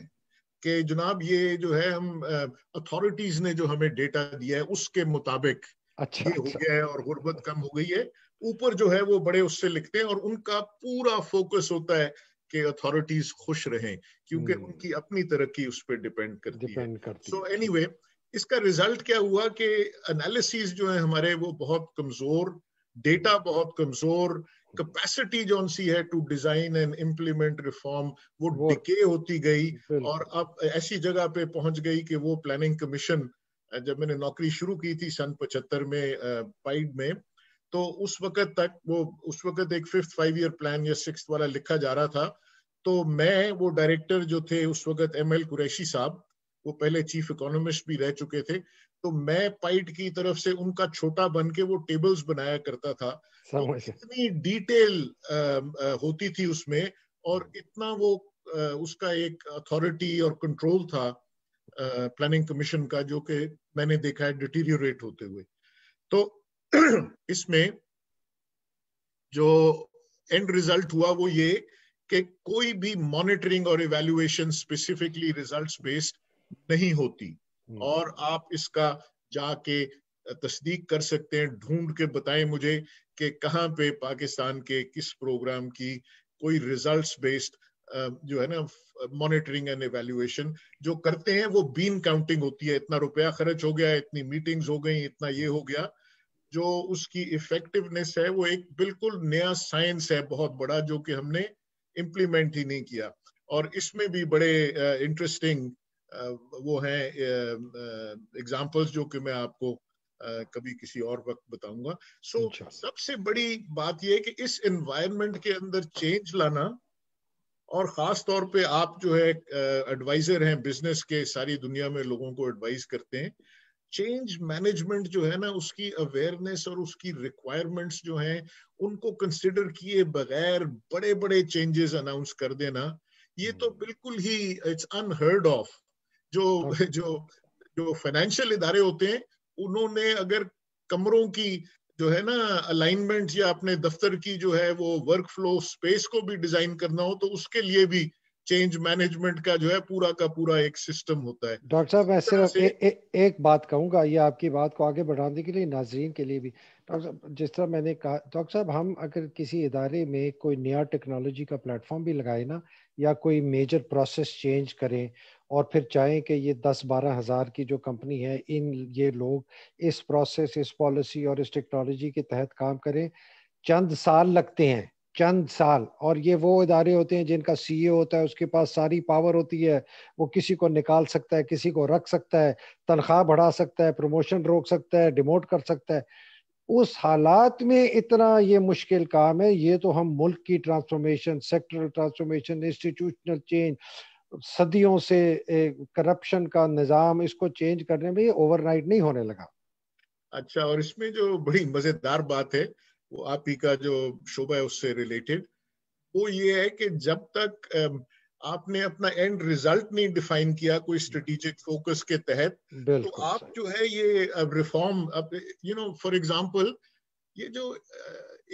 کہ جناب یہ جو ہے ہم اتھارٹیز نے جو ہمیں ڈیٹا دیا ہے اس کے مطابق یہ ہو گیا ہے اور غربت کم ہو گئی ہے. اوپر جو ہے وہ بڑے اس سے لکھتے ہیں, اور ان کا پورا فوکس ہوتا ہے کہ اتھارٹیز خوش رہیں, کیونکہ ان کی اپنی ترقی اس پہ ڈیپینڈ کرتی ہے. سو اینی وے, اس کا ریزلٹ کیا ہوا کہ انالیسیز جو ہیں ہمارے وہ بہت کمزور, ڈیٹا بہت کمزور, کیپیسٹی جو ان سی ہے to design and implement reform وہ ڈکے ہوتی گئی, اور اب ایسی جگہ پہ پہنچ گئی کہ وہ پلاننگ کمیشن, جب میں نے نوکری شروع کی تھی سن 75 میں پائیڈ میں, تو اس وقت تک اس وقت ایک 5th 5 year پلان یا 6th والا لکھا جا رہا تھا. تو میں وہ ڈائریکٹر جو تھے اس وقت ایم ایل قریشی صاحب, وہ پہلے چیف اکانومسٹ بھی رہ چکے تھے, تو میں پائٹ کی طرف سے ان کا چھوٹا بن کے وہ ٹیبلز بنایا کرتا تھا. تو اتنی ڈیٹیل ہوتی تھی اس میں, اور اتنا وہ اس کا ایک اتھارٹی اور کنٹرول تھا پلاننگ کمیشن کا, جو کہ میں نے دیکھا ہے ڈیٹیریوریٹ ہوتے ہوئے. تو اس میں جو اینڈ ریزلٹ ہوا وہ یہ کہ کوئی بھی مانیٹرنگ اور ایویلویشن اسپیسیفکلی ریزلٹس بیسڈ نہیں ہوتی, اور آپ اس کا جا کے تصدیق کر سکتے ہیں, ڈھونڈ کے بتائیں مجھے کہ کہاں پہ پاکستان کے کس پروگرام کی کوئی ریزلٹس بیسڈ جو ہے نا مانیٹرنگ اینڈ ایویلویشن جو کرتے ہیں وہ بین کاؤنٹنگ ہوتی ہے, اتنا روپیہ خرچ ہو گیا, اتنی میٹنگز ہو گئی, اتنا یہ ہو گیا. جو اس کی ایفیکٹونیس ہے وہ ایک بالکل نیا سائنس ہے بہت بڑا, جو کہ ہم نے امپلیمنٹ ہی نہیں کیا. اور اس میں بھی بڑے انٹرسٹنگ وہ ہیں ایگزامپلس جو کہ میں آپ کو کبھی کسی اور وقت بتاؤں گا. سو سب سے بڑی بات یہ ہے کہ اس انوائرمنٹ کے اندر چینج لانا, اور خاص طور پہ آپ جو ہے ایڈوائزر ہیں بزنس کے, ساری دنیا میں لوگوں کو ایڈوائز کرتے ہیں, चेंज मैनेजमेंट जो है ना, उसकी अवेयरनेस और उसकी रिक्वायरमेंट्स जो हैं उनको कंसिडर किए बगैर बड़े बड़े चेंजेस अनाउंस कर देना, ये तो बिल्कुल ही इट्स अनहर्ड ऑफ. जो जो जो फाइनेंशियल इदारे होते हैं, उन्होंने अगर कमरों की जो है ना अलाइनमेंट या अपने दफ्तर की जो है वो वर्क फ्लो स्पेस को भी डिजाइन करना हो, तो उसके लिए भी चेंज मैनेजमेंट का जो है पूरा का पूरा एक सिस्टम होता है. डॉक्टर साहब मैं सिर्फ एक बात कहूंगा, ये आपकी बात को आगे बढ़ाने के लिए नाजरीन के लिए भी. डॉक्टर साहब जिस तरह मैंने कहा, डॉक्टर साहब हम अगर किसी इदारे में कोई नया टेक्नोलॉजी का प्लेटफॉर्म भी लगाए ना, या कोई मेजर प्रोसेस चेंज करें, और फिर चाहें कि ये 10-12 हज़ार की जो कंपनी है, ये लोग इस प्रोसेस, इस पॉलिसी और इस टेक्नोलॉजी के तहत काम करें, चंद साल लगते हैं, चंद साल. और ये वो इदारे होते हैं जिनका सीईओ होता है, उसके पास सारी पावर होती है, वो किसी को निकाल सकता है, किसी को रख सकता है, तनख्वाह बढ़ा सकता है, प्रमोशन रोक सकता है, डिमोट कर सकता है. उस हालात में इतना ये मुश्किल काम है. ये तो हम मुल्क की transformation, sectoral transformation, institutional change, सदियों से करप्शन का निजाम, इसको चेंज करने में ये ओवरनाइट नहीं होने लगा. अच्छा, और इसमें जो बड़ी मजेदार बात है वो आप ही का जो शोबा है उससे रिलेटेड, वो ये है कि जब तक आपने अपना एंड रिजल्ट नहीं डिफाइन किया कोई स्ट्रेटेजिक फोकस के तहत, तो आप जो है ये रिफॉर्म, फॉर एग्जांपल ये जो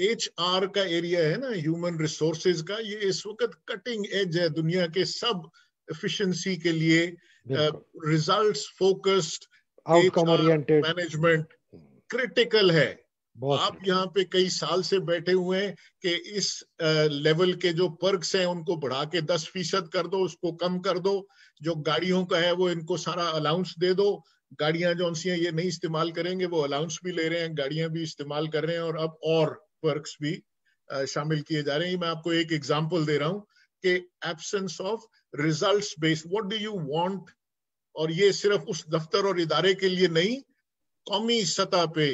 HR का एरिया है ना, ह्यूमन रिसोर्सेज का, ये इस वक्त कटिंग एज है दुनिया के सब एफिशिएंसी के लिए. Results focused outcome oriented management critical है. आप यहाँ पे कई साल से बैठे हुए हैं कि इस लेवल के जो पर्क्स हैं उनको बढ़ा के 10% कर दो, उसको कम कर दो, जो गाड़ियों का है वो इनको सारा अलाउंस दे दो, गाड़ियां जो सी हैं ये नहीं इस्तेमाल करेंगे, वो अलाउंस भी ले रहे हैं, गाड़ियां भी इस्तेमाल कर रहे हैं, और अब और पर्क्स भी शामिल किए जा रहे हैं. मैं आपको एक एग्जांपल दे रहा हूँ कि absence of results based, what do you want, और ये सिर्फ उस दफ्तर और इदारे के लिए नहीं, कौमी सतह पे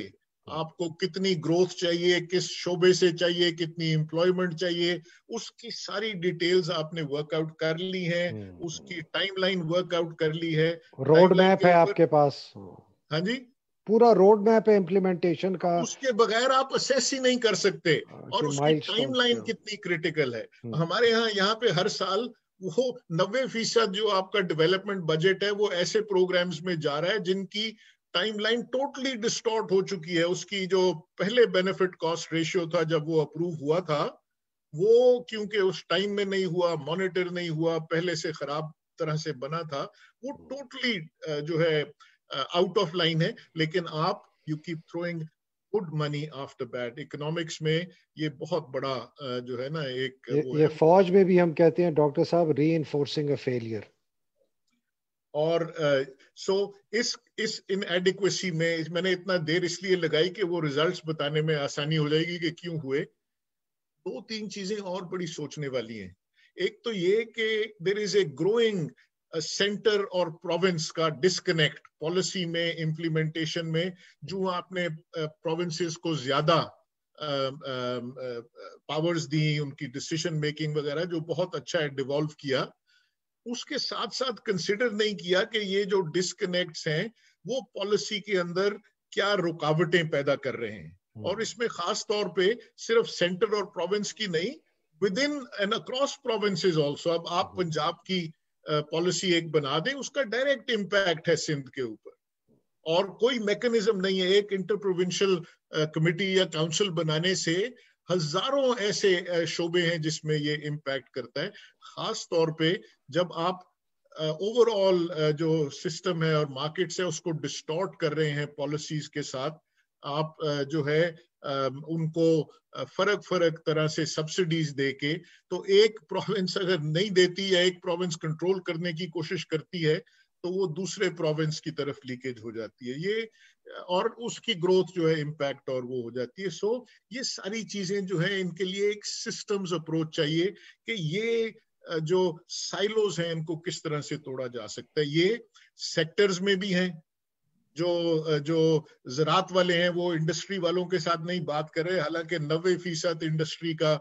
आपको कितनी ग्रोथ चाहिए, किस शोबे से चाहिए, कितनी एम्प्लॉयमेंट चाहिए, उसकी सारी डिटेल्स आपने वर्कआउट कर ली है, उसकी टाइमलाइन वर्कआउट कर ली है. रोड मैप है आपके पास. हाँ जी, पूरा रोड मैप है इम्प्लीमेंटेशन का. उसके बगैर आप असेस ही नहीं कर सकते. और उसकी टाइमलाइन कितनी क्रिटिकल है. हमारे यहाँ पे हर साल वो 90% जो आपका डेवलपमेंट बजट है वो ऐसे प्रोग्राम्स में जा रहा है जिनकी टाइमलाइन टोटली डिस्टॉर्ट हो चुकी है. उसकी जो पहले बेनिफिट कॉस्ट रेशियो था जब वो अप्रूव हुआ था, वो क्योंकि उस टाइम में नहीं हुआ, मॉनिटर नहीं हुआ, पहले से खराब तरह से बना था, वो टोटली जो है आउट ऑफ लाइन है. लेकिन आप you keep throwing good money after bad. Economics में ये बहुत बड़ा जो है ना एक ये फौज में भी हम कहते हैं डॉक्टर साहब, रीइंफोर्सिंग अ फेलियर. और इस इनएडिक्वेसी में मैंने इतना देर इसलिए लगाई कि वो रिजल्ट्स बताने में आसानी हो जाएगी कि क्यों हुए. 2-3 चीजें और बड़ी सोचने वाली हैं. एक तो ये कि there is a growing centre और प्रोविंस का डिस्कनेक्ट पॉलिसी में, इम्प्लीमेंटेशन में. जो आपने प्रोविंसेस को ज्यादा पावर्स दी, उनकी डिसीजन मेकिंग वगैरह, जो बहुत अच्छा है, डिवॉल्व किया, उसके साथ साथ कंसिडर नहीं किया कि ये जो डिस्कनेक्ट्स हैं वो पॉलिसी के अंदर क्या रुकावटें पैदा कर रहे हैं. और इसमें खास तौर पे सिर्फ सेंटर और प्रोविंस की नहीं, with in and across provinces also. अब आप पंजाब की पॉलिसी एक बना दें, उसका डायरेक्ट इम्पैक्ट है सिंध के ऊपर, और कोई मैकेनिज्म नहीं है. एक इंटर प्रोविंशियल कमिटी या काउंसिल बनाने से हजारों ऐसे शोबे हैं जिसमें ये इम्पैक्ट करता है. खास तौर पे जब आप ओवरऑल जो सिस्टम है और मार्केट्स है उसको डिस्टॉर्ट कर रहे हैं पॉलिसीज के साथ, आप जो है उनको फर्क तरह से सब्सिडीज देके, तो एक प्रोविंस अगर नहीं देती या एक प्रोविंस कंट्रोल करने की कोशिश करती है तो वो दूसरे प्रोविंस की तरफ लीकेज हो जाती है, ये, और उसकी ग्रोथ जो है इम्पैक्ट और वो हो जाती है. सो ये सारी चीजें जो है इनके लिए एक सिस्टम्स अप्रोच चाहिए कि ये जो साइलोज हैं इनको किस तरह से तोड़ा जा सकता है. ये सेक्टर्स में भी हैं. जो ज़रात वाले हैं वो इंडस्ट्री वालों के साथ नहीं बात कर रहे, हालांकि 90% इंडस्ट्री का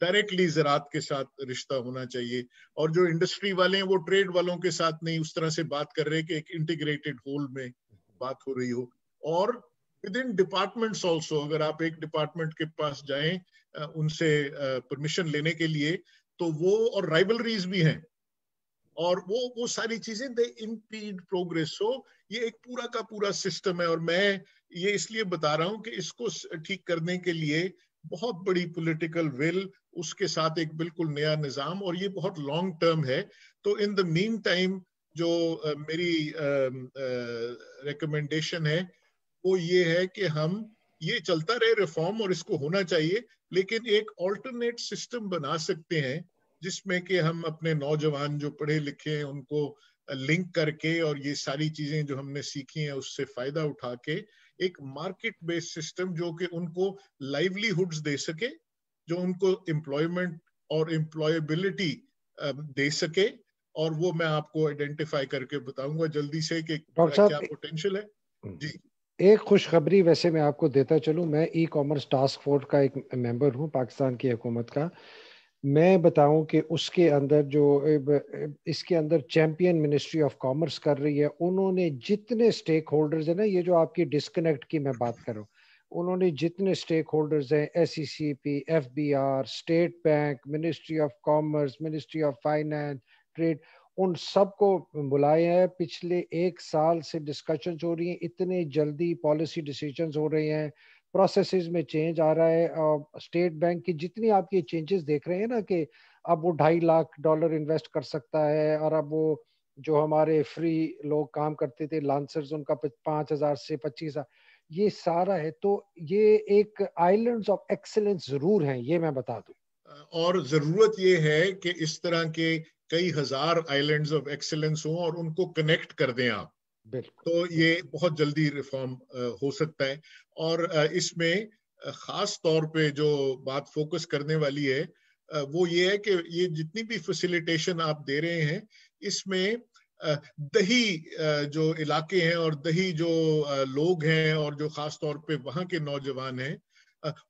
डायरेक्टली ज़रात के साथ रिश्ता होना चाहिए. और जो इंडस्ट्री वाले हैं वो ट्रेड वालों के साथ नहीं उस तरह से बात कर रहे कि एक इंटीग्रेटेड होल में बात हो रही हो, और विद इन डिपार्टमेंट्स ऑल्सो, अगर आप एक डिपार्टमेंट के पास जाएं उनसे परमिशन लेने के लिए, तो वो, और राइवलरीज भी हैं, और वो सारी चीजें दे इम्पीड प्रोग्रेस. सो ये एक पूरा का पूरा सिस्टम है, और मैं ये इसलिए बता रहा हूं कि इसको ठीक करने के लिए बहुत बड़ी पॉलिटिकल विल, उसके साथ एक बिल्कुल नया निजाम, और ये बहुत लॉन्ग टर्म है. तो इन द मीन टाइम जो मेरी रिकमेंडेशन है वो ये है कि हम, ये चलता रहे रिफॉर्म, और इसको होना चाहिए, लेकिन एक ऑल्टरनेट सिस्टम बना सकते हैं जिसमें कि हम अपने नौजवान जो पढ़े लिखे हैं उनको लिंक करके, और ये सारी चीजें जो हमने सीखी हैं उससे फायदा उठा के, एक मार्केट बेस्ड सिस्टम जो कि उनको लाइवलीहुड्स दे सके, जो उनको एम्प्लॉयमेंट और एम्प्लॉयबिलिटी दे सके. और वो मैं आपको आइडेंटिफाई करके बताऊंगा जल्दी से कि क्या पोटेंशियल है. जी, एक खुशखबरी वैसे मैं आपको देता चलूं, मैं ई कॉमर्स टास्क फोर्स का एक मेंबर हूं पाकिस्तान की हुकूमत का. मैं बताऊं कि उसके अंदर जो इसके अंदर चैंपियन मिनिस्ट्री ऑफ कॉमर्स कर रही है, उन्होंने जितने स्टेक होल्डर्स है ना, ये जो आपकी डिस्कनेक्ट की मैं बात कर रहा हूँ, उन्होंने जितने स्टेक होल्डर्स हैं, SECP, FBR, state bank, ministry of commerce, ministry of finance, trade, उन सबको बुलाए हैं. पिछले 1 साल से डिस्कशंस हो रही हैं, इतने जल्दी पॉलिसी डिसीजंस हो रहे हैं, प्रोसेसेस में चेंज आ रहा है. स्टेट बैंक की जितनी आप ये चेंजेस देख रहे हैं ना, कि अब वो $2.5 लाख इन्वेस्ट कर सकता है, और अब वो जो हमारे फ्री लोग काम करते थे लांसर्स, उनका 5,000 से 25,000, ये सारा है. तो ये एक आइलैंड्स ऑफ एक्सीलेंस जरूर हैं, ये मैं बता दूं. और जरूरत ये है कि इस तरह के कई हजार आइलैंड्स ऑफ एक्सीलेंस हों और उनको कनेक्ट कर दें आप. तो ये बहुत जल्दी रिफॉर्म हो सकता है. और इसमें खास तौर पे जो बात फोकस करने वाली है वो ये है कि ये जितनी भी फैसिलिटेशन आप दे रहे हैं, इसमें दही जो इलाके हैं और दही जो लोग हैं और जो खास तौर पे वहाँ के नौजवान हैं,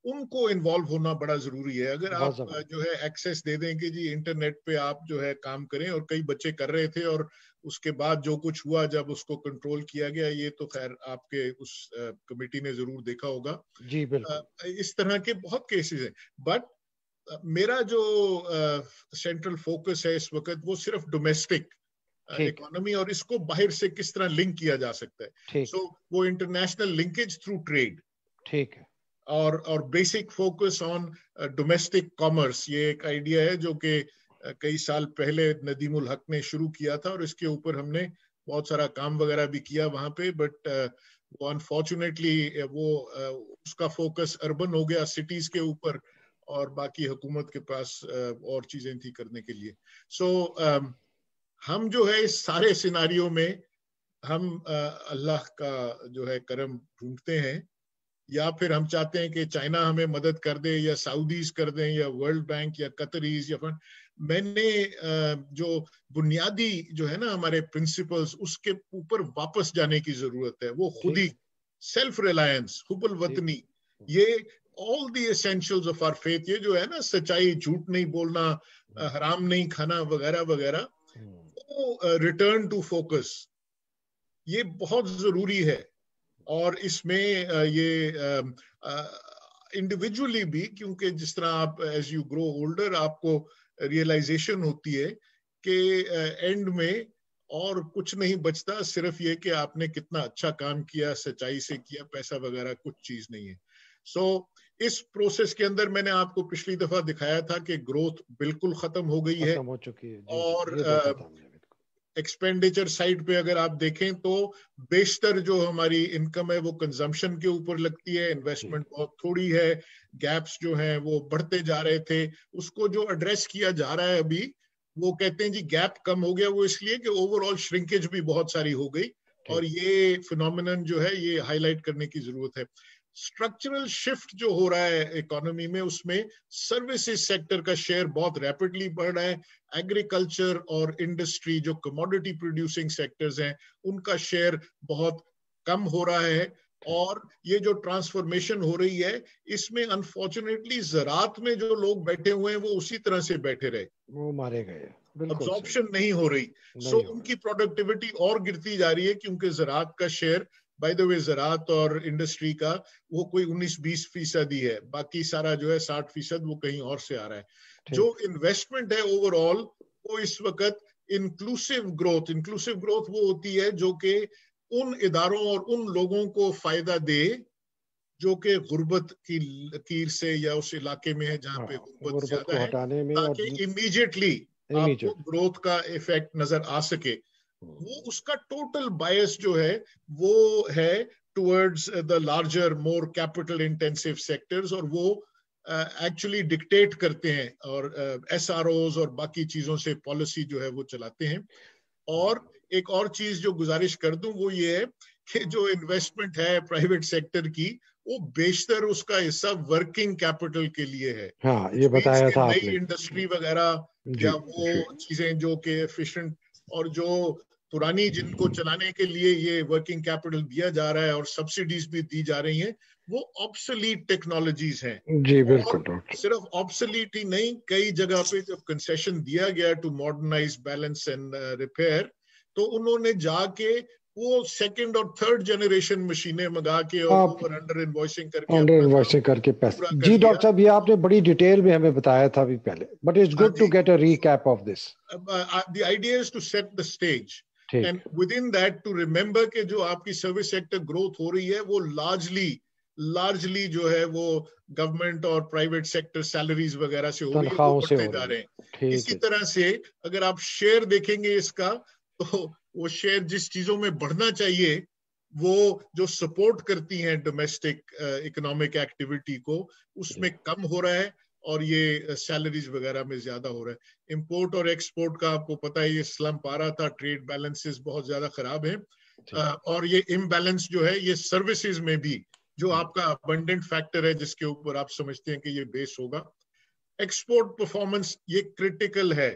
उनको इन्वॉल्व होना बड़ा जरूरी है. अगर आप जो है एक्सेस दे दें कि जी इंटरनेट पे आप जो है काम करें, और कई बच्चे कर रहे थे और उसके बाद जो कुछ हुआ जब उसको कंट्रोल किया गया, ये तो खैर आपके उस कमेटी ने जरूर देखा होगा. जी बिल्कुल. इस तरह के बहुत केसेस हैं. बट मेरा जो सेंट्रल फोकस है इस वक्त वो सिर्फ डोमेस्टिक इकोनॉमी और इसको बाहर से किस तरह लिंक किया जा सकता है. सो वो इंटरनेशनल लिंकेज थ्रू ट्रेड, ठीक है, और basic focus on domestic commerce. ये एक आइडिया है जो कि कई साल पहले नदीमुल हक ने शुरू किया था, और इसके ऊपर हमने बहुत सारा काम वगैरह भी किया वहां पे. बट वो अनफॉर्चुनेटली वो उसका फोकस अर्बन हो गया, सिटीज के ऊपर, और बाकी हुकूमत के पास और चीजें थी करने के लिए. सो हम जो है इस सारे सिनारियों में हम अल्लाह का जो है करम ढूंढते हैं, या फिर हम चाहते हैं कि चाइना हमें मदद कर दे, या सऊदीज कर दें, या वर्ल्ड बैंक, या कतरीज, या फंड. मैंने जो बुनियादी जो है ना हमारे प्रिंसिपल्स, उसके ऊपर वापस जाने की जरूरत है. वो खुद ही सेल्फ रिलायंस, हुब्बुल वतनी, ये all the essentials of our faith, ये जो है ना सच्चाई, झूठ नहीं बोलना, हराम नहीं खाना वगैरह वगैरह, वो रिटर्न टू फोकस, ये बहुत जरूरी है. और इसमें ये इंडिविजुअली भी, क्योंकि जिस तरह आप एज यू ग्रो ओल्डर आपको रियलाइजेशन होती है कि एंड में और कुछ नहीं बचता, सिर्फ ये कि आपने कितना अच्छा काम किया, सच्चाई से किया, पैसा वगैरह कुछ चीज नहीं है. सो इस प्रोसेस के अंदर मैंने आपको पिछली दफा दिखाया था कि ग्रोथ बिल्कुल खत्म हो गई है, हो चुकी है. और एक्सपेंडिचर साइड पे अगर आप देखें तो बेशतर जो हमारी इनकम है वो कंजम्पशन के ऊपर लगती है, इन्वेस्टमेंट बहुत थोड़ी है. गैप्स जो हैं वो बढ़ते जा रहे थे, उसको जो एड्रेस किया जा रहा है अभी, वो कहते हैं जी गैप कम हो गया, वो इसलिए कि ओवरऑल श्रिंकेज भी बहुत सारी हो गई, और ये फिनोमिनन जो है ये हाईलाइट करने की जरूरत है. स्ट्रक्चरल शिफ्ट जो हो रहा है इकोनॉमी में, उसमें सर्विसेज सेक्टर का शेयर बहुत रैपिडली बढ़ रहा है. एग्रीकल्चर और इंडस्ट्री जो कमोडिटी प्रोड्यूसिंग सेक्टर्स हैं, उनका शेयर बहुत कम हो रहा है. और ये जो ट्रांसफॉर्मेशन हो रही है, इसमें अनफॉर्चुनेटली ज़राअत में जो लोग बैठे हुए हैं वो उसी तरह से बैठे रहे, वो मारे गए, अब्जॉर्प्शन नहीं हो रही. सो उनकी प्रोडक्टिविटी और गिरती जा रही है, क्योंकि ज़राअत का शेयर बाय द वे ज़राअत और इंडस्ट्री का वो कोई 19-20% ही है, बाकी सारा जो है 60% वो कहीं और से आ रहा है। जो इन्वेस्टमेंट है ओवरऑल वो इस वक्त इंक्लूसिव ग्रोथ वो होती है जो कि उन इदारों और उन लोगों को फायदा दे जो कि गुर्बत की लकीर से या उस इलाके में है जहाँ पे गुर्बत ज्यादा है, ताकि इमीडिएटली आपको ग्रोथ का इफेक्ट नजर आ सके। वो उसका टोटल बायस जो है वो है towards the larger more capital intensive sectors, और वो एक्चुअली डिक्टेट करते हैं और एसआरओज और बाकी चीजों से पॉलिसी जो है वो चलाते हैं। और एक और चीज जो गुजारिश कर दूं वो ये है कि जो इन्वेस्टमेंट है प्राइवेट सेक्टर की वो बेशतर उसका हिस्सा वर्किंग कैपिटल के लिए है। हाँ, ये बताया था नई इंडस्ट्री वगैरह या वो चीजें जो कि एफिशिएंट और जो पुरानी जिनको चलाने के लिए ये वर्किंग कैपिटल दिया जा रहा है और सब्सिडीज भी दी जा रही हैं, वो ऑब्सोलीट टेक्नोलॉजीज हैं। जी बिल्कुल डॉक्टर। सिर्फ ऑब्सोलीट ही नहीं, कई जगह पे जब कंसेशन दिया गया to modernise, balance and repair, तो उन्होंने जाके वो सेकंड और थर्ड जनरेशन मशीनें मंगा के और ओवर अंडर इनवॉइसिंग करके पैसे। जी डॉक्टर साहब, ये आपने बड़ी डिटेल में हमें बताया था अभी पहले, but it's good to get a recap of this. The idea is to set the stage and within that to remember कि जो आपकी सर्विस सेक्टर ग्रोथ हो रही है वो लार्जली जो है वो गवर्नमेंट और प्राइवेट सेक्टर सैलरीज वगैरह से हो रही है, वो बढ़ते जा रहे हैं। इसी तरह से अगर आप शेयर देखेंगे इसका, तो वो शेयर जिस चीजों में बढ़ना चाहिए वो जो सपोर्ट करती हैं डोमेस्टिक इकोनॉमिक एक्टिविटी को, उसमें कम हो रहा है और ये सैलरीज वगैरह में ज्यादा हो रहा है। इंपोर्ट और एक्सपोर्ट का आपको पता है ये स्लम्प आ रहा था, ट्रेड बैलेंसेस बहुत ज्यादा खराब है, और ये इम्बैलेंस जो है ये सर्विसेज में भी जो आपका अबंडेंट फैक्टर है जिसके ऊपर आप समझते हैं कि ये बेस होगा। एक्सपोर्ट परफॉर्मेंस ये क्रिटिकल है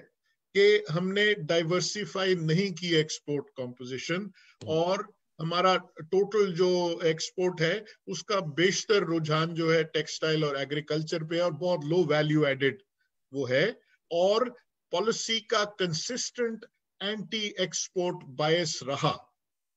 कि हमने डाइवर्सिफाई नहीं की एक्सपोर्ट कॉम्पोजिशन, और हमारा टोटल जो एक्सपोर्ट है उसका बेशतर रुझान जो है टेक्सटाइल और एग्रीकल्चर पे और बहुत लो वैल्यू एडेड वो है, और पॉलिसी का कंसिस्टेंट एंटी एक्सपोर्ट बायस रहा,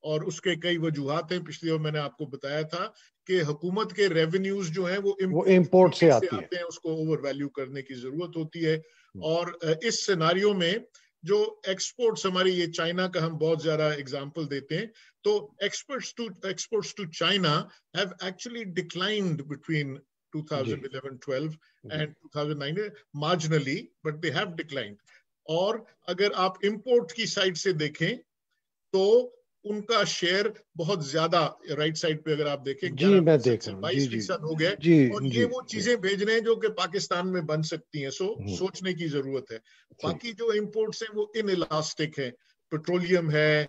और उसके कई वजूहात हैं। पिछली बार मैंने आपको बताया था कि हुकूमत के रेवेन्यूज जो हैं वो इंपोर्ट से आते हैं, उसको ओवर वैल्यू करने की जरूरत होती है। और इस सिनारियो में जो एक्सपोर्ट्स हमारी, ये चाइना का हम बहुत ज्यादा एग्जांपल देते हैं, तो exports to China have actually declined between 2011-12 and 2009 marginally, but they have declined। और अगर आप इंपोर्ट की साइड से देखें तो उनका शेयर बहुत ज्यादा, राइट साइड पे अगर आप देखें 22% हो गया, और ये वो चीजें भेज रहे हैं जो कि पाकिस्तान में बन सकती हैं, सोचने की जरूरत है। बाकी जो इंपोर्ट्स हैं वो इन इलास्टिक है, पेट्रोलियम है,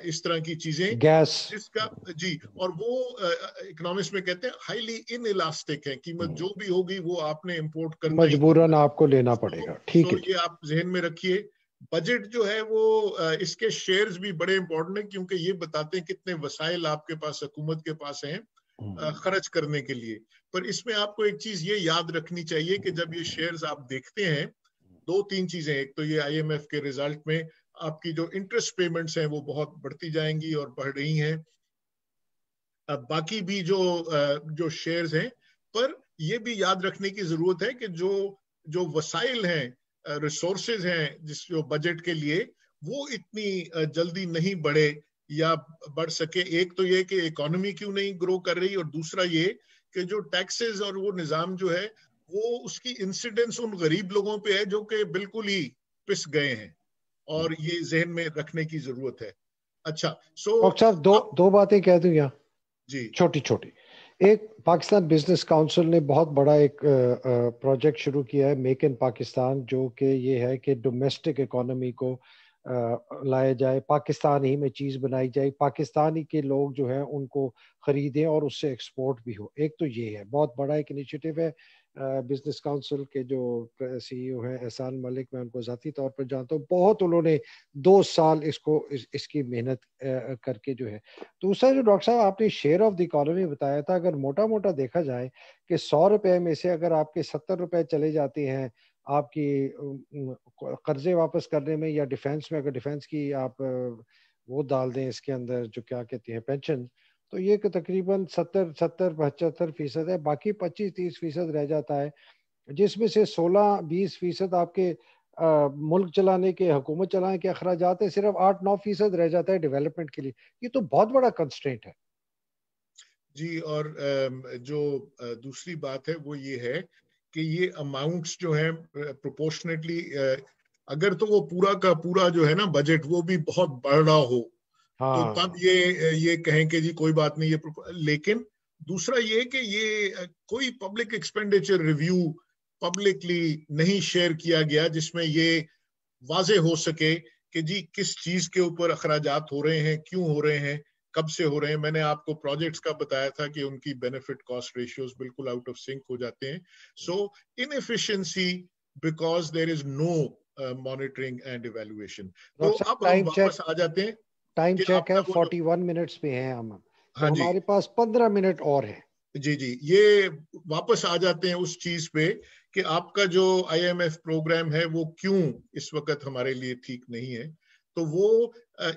इस तरह की चीजें, गैस जिसका जी, और वो इकोनॉमिक्स में कहते हैं हाईली इन इलास्टिक है, कीमत जो भी होगी वो आपने इंपोर्ट करना, मजबूरन आपको लेना पड़ेगा। ठीक है, ये आप जहन में रखिए। बजट जो है वो इसके शेयर्स भी बड़े इंपॉर्टेंट हैं, क्योंकि ये बताते हैं कितने वसाइल आपके पास, हुकूमत के पास हैं खर्च करने के लिए। पर इसमें आपको एक चीज ये याद रखनी चाहिए कि जब ये शेयर्स आप देखते हैं, दो तीन चीजें, एक तो ये आईएमएफ के रिजल्ट में आपकी जो इंटरेस्ट पेमेंट्स हैं वो बहुत बढ़ती जाएंगी और बढ़ रही हैं, बाकी भी जो शेयर्स हैं, पर ये भी याद रखने की जरूरत है कि जो वसाइल हैं, रिसोर्सेज हैं जिस जो बजट के लिए, वो इतनी जल्दी नहीं बढ़े या बढ़ सके। एक तो ये कि इकोनॉमी क्यों नहीं ग्रो कर रही, और दूसरा ये कि जो टैक्सेस और वो निजाम जो है वो उसकी इंसिडेंस उन गरीब लोगों पे है जो कि बिल्कुल ही पिस गए हैं, और ये जहन में रखने की जरूरत है। अच्छा, डॉक्टर साहब दो बातें कह दूं यहाँ जी, छोटी छोटी। एक, पाकिस्तान बिजनेस काउंसिल ने बहुत बड़ा एक प्रोजेक्ट शुरू किया है, मेक इन पाकिस्तान, जो कि ये है कि डोमेस्टिक इकोनॉमी को लाया जाए, पाकिस्तान ही में चीज़ बनाई जाए, पाकिस्तानी के लोग जो हैं उनको खरीदें और उससे एक्सपोर्ट भी हो। एक तो ये है, बहुत बड़ा एक इनिशिएटिव है। बिजनेस काउंसिल के जो सीईओ हैं एहसान मलिक, मैं उनको ज़ाती तौर पर जानता हूँ, बहुत उन्होंने 2 साल इसकी मेहनत करके जो है। दूसरा जो डॉक्टर साहब आपने शेयर ऑफ द इकोनॉमी बताया था, अगर मोटा मोटा देखा जाए कि 100 रुपए में से अगर आपके 70 रुपए चले जाते हैं आपकी कर्जे वापस करने में, या डिफेंस में, अगर डिफेंस की आप وہ ڈال دیں اس کے اندر جو کیا کہتی ہیں پینشن، تو یہ کہ تقریباً 70-75% ہے، باقی 25-30% رہ جاتا ہے، جس میں سے 16-20% آپ کے ملک چلانے کے، حکومت چلانے کے اخراجات ہیں، صرف 8-9% رہ جاتا ہے ڈیولپمنٹ کے لیے. یہ تو بہت بڑا کنسٹرینٹ ہے. جی، اور جو دوسری بات ہے وہ یہ ہے کہ یہ اماؤنٹس جو ہیں پروپورشنیٹلی، اگر تو وہ پورا کا پورا جو ہے نا بجٹ وہ بھی بہت بڑھ رہا ہو تو تب یہ کہیں کہ جی کوئی بات نہیں یہ، لیکن دوسرا یہ کہ یہ کوئی پبلک ایکسپینڈیچر ریویو پبلکلی نہیں شیئر کیا گیا جس میں یہ واضح ہو سکے کہ جی کس چیز کے اوپر اخراجات ہو رہے ہیں، کیوں ہو رہے ہیں، کب سے ہو رہے ہیں. میں نے آپ کو پروجیکٹس کا بتایا تھا کہ ان کی بینیفٹ کاسٹ ریشیوز بالکل آؤٹ آف سنک ہو جاتے ہیں. So inefficiency because there is no monitoring and evaluation. تو اب ہم واپس آ جاتے ہیں. ٹائم چیک ہے 41 منٹس پہ ہیں ہم، ہاں تو جی، ہمارے پاس 15 منٹ اور ہے. جی جی، یہ واپس آ جاتے ہیں اس چیز پہ کہ آپ کا جو آئی ایم ایف پروگرام ہے وہ کیوں اس وقت ہمارے لیے ٹھیک نہیں ہے. تو وہ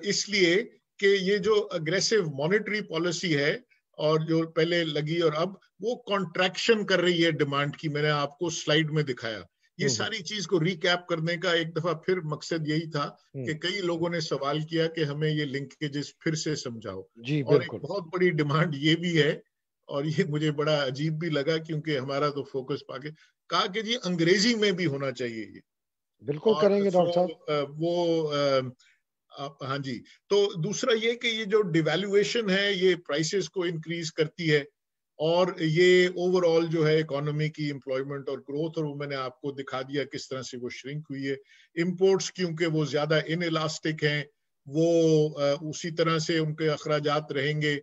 اس لیے کہ یہ جو اگریسو مانیٹری پالیسی ہے اور جو پہلے لگی اور اب وہ کانٹریکشن کر رہی ہے ڈیمانڈ کی. میں نے آپ کو سلائیڈ میں دکھایا. یہ ساری چیز کو ریکیپ کرنے کا ایک دفعہ پھر مقصد یہی تھا کہ کئی لوگوں نے سوال کیا کہ ہمیں یہ لنکیجز پھر سے سمجھاؤ. اور ایک بہت بڑی ڈیمانڈ یہ بھی ہے، اور یہ مجھے بڑا عجیب بھی لگا کیونکہ ہمارا تو فوکس پا کے کہا کہ جی انگریزی میں بھی ہونا چاہیے یہ. بالکل کریں گے ڈاکٹر صاحب. وہ ہاں جی. تو دوسرا یہ کہ یہ جو ڈیویلویشن ہے یہ پرائسز کو انکریز کرتی ہے، اور یہ اوور آل جو ہے اکانومی کی امپلائمنٹ اور گروتھ، اور وہ میں نے آپ کو دکھا دیا کس طرح سے وہ شرنک ہوئی ہے. امپورٹس کیونکہ وہ زیادہ ان الاسٹک ہیں، وہ اسی طرح سے ان کے اخراجات رہیں گے.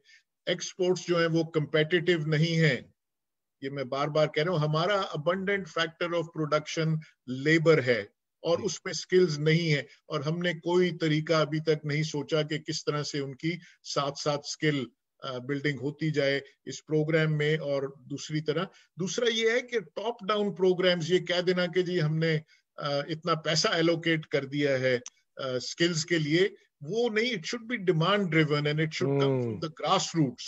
ایکسپورٹس جو ہیں وہ کمپیٹیٹیو نہیں ہیں. یہ میں بار بار کہہ رہا ہوں، ہمارا abundant factor of production labour ہے اور اس میں سکلز نہیں ہے، اور ہم نے کوئی طریقہ ابھی تک نہیں سوچا کہ کس طرح سے ان کی ساتھ ساتھ سکل بلڈنگ ہوتی جائے اس پروگرام میں. اور دوسرا یہ ہے کہ ٹاپ ڈاؤن پروگرامز یہ کہہ دینا کہ جی ہم نے اتنا پیسہ ایلوکیٹ کر دیا ہے سکلز کے لیے، وہ نہیں. It should be demand driven and it should come from the grass roots.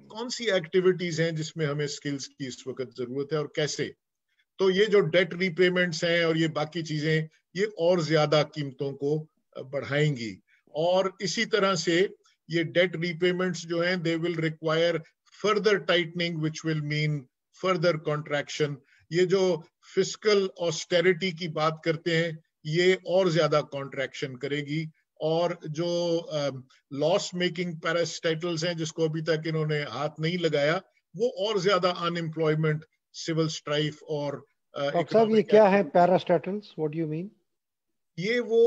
کون سی ایکٹیویٹیز ہیں جس میں ہمیں سکلز کی اس وقت ضرورت ہے اور کیسے. تو یہ جو ڈیٹ ری پیمنٹس ہیں اور یہ باقی چیزیں یہ اور زیادہ قیمتوں کو بڑھائیں گی. اور اسی طرح سے یہ ڈیٹ ری پیمنٹس جو ہیں they will require further tightening which will mean further contraction. یہ جو فسکل آسٹیریٹی کی بات کرتے ہیں یہ اور زیادہ کانٹریکشن کرے گی. اور جو لاس میکنگ پیراسٹائٹلز ہیں جس کو ابھی تک انہوں نے ہاتھ نہیں لگایا وہ اور زیادہ ان امپلائمنٹ، سول سٹرائف اور ڈاکٹر صاحب یہ کیا ہے parastatals? What do you mean? یہ وہ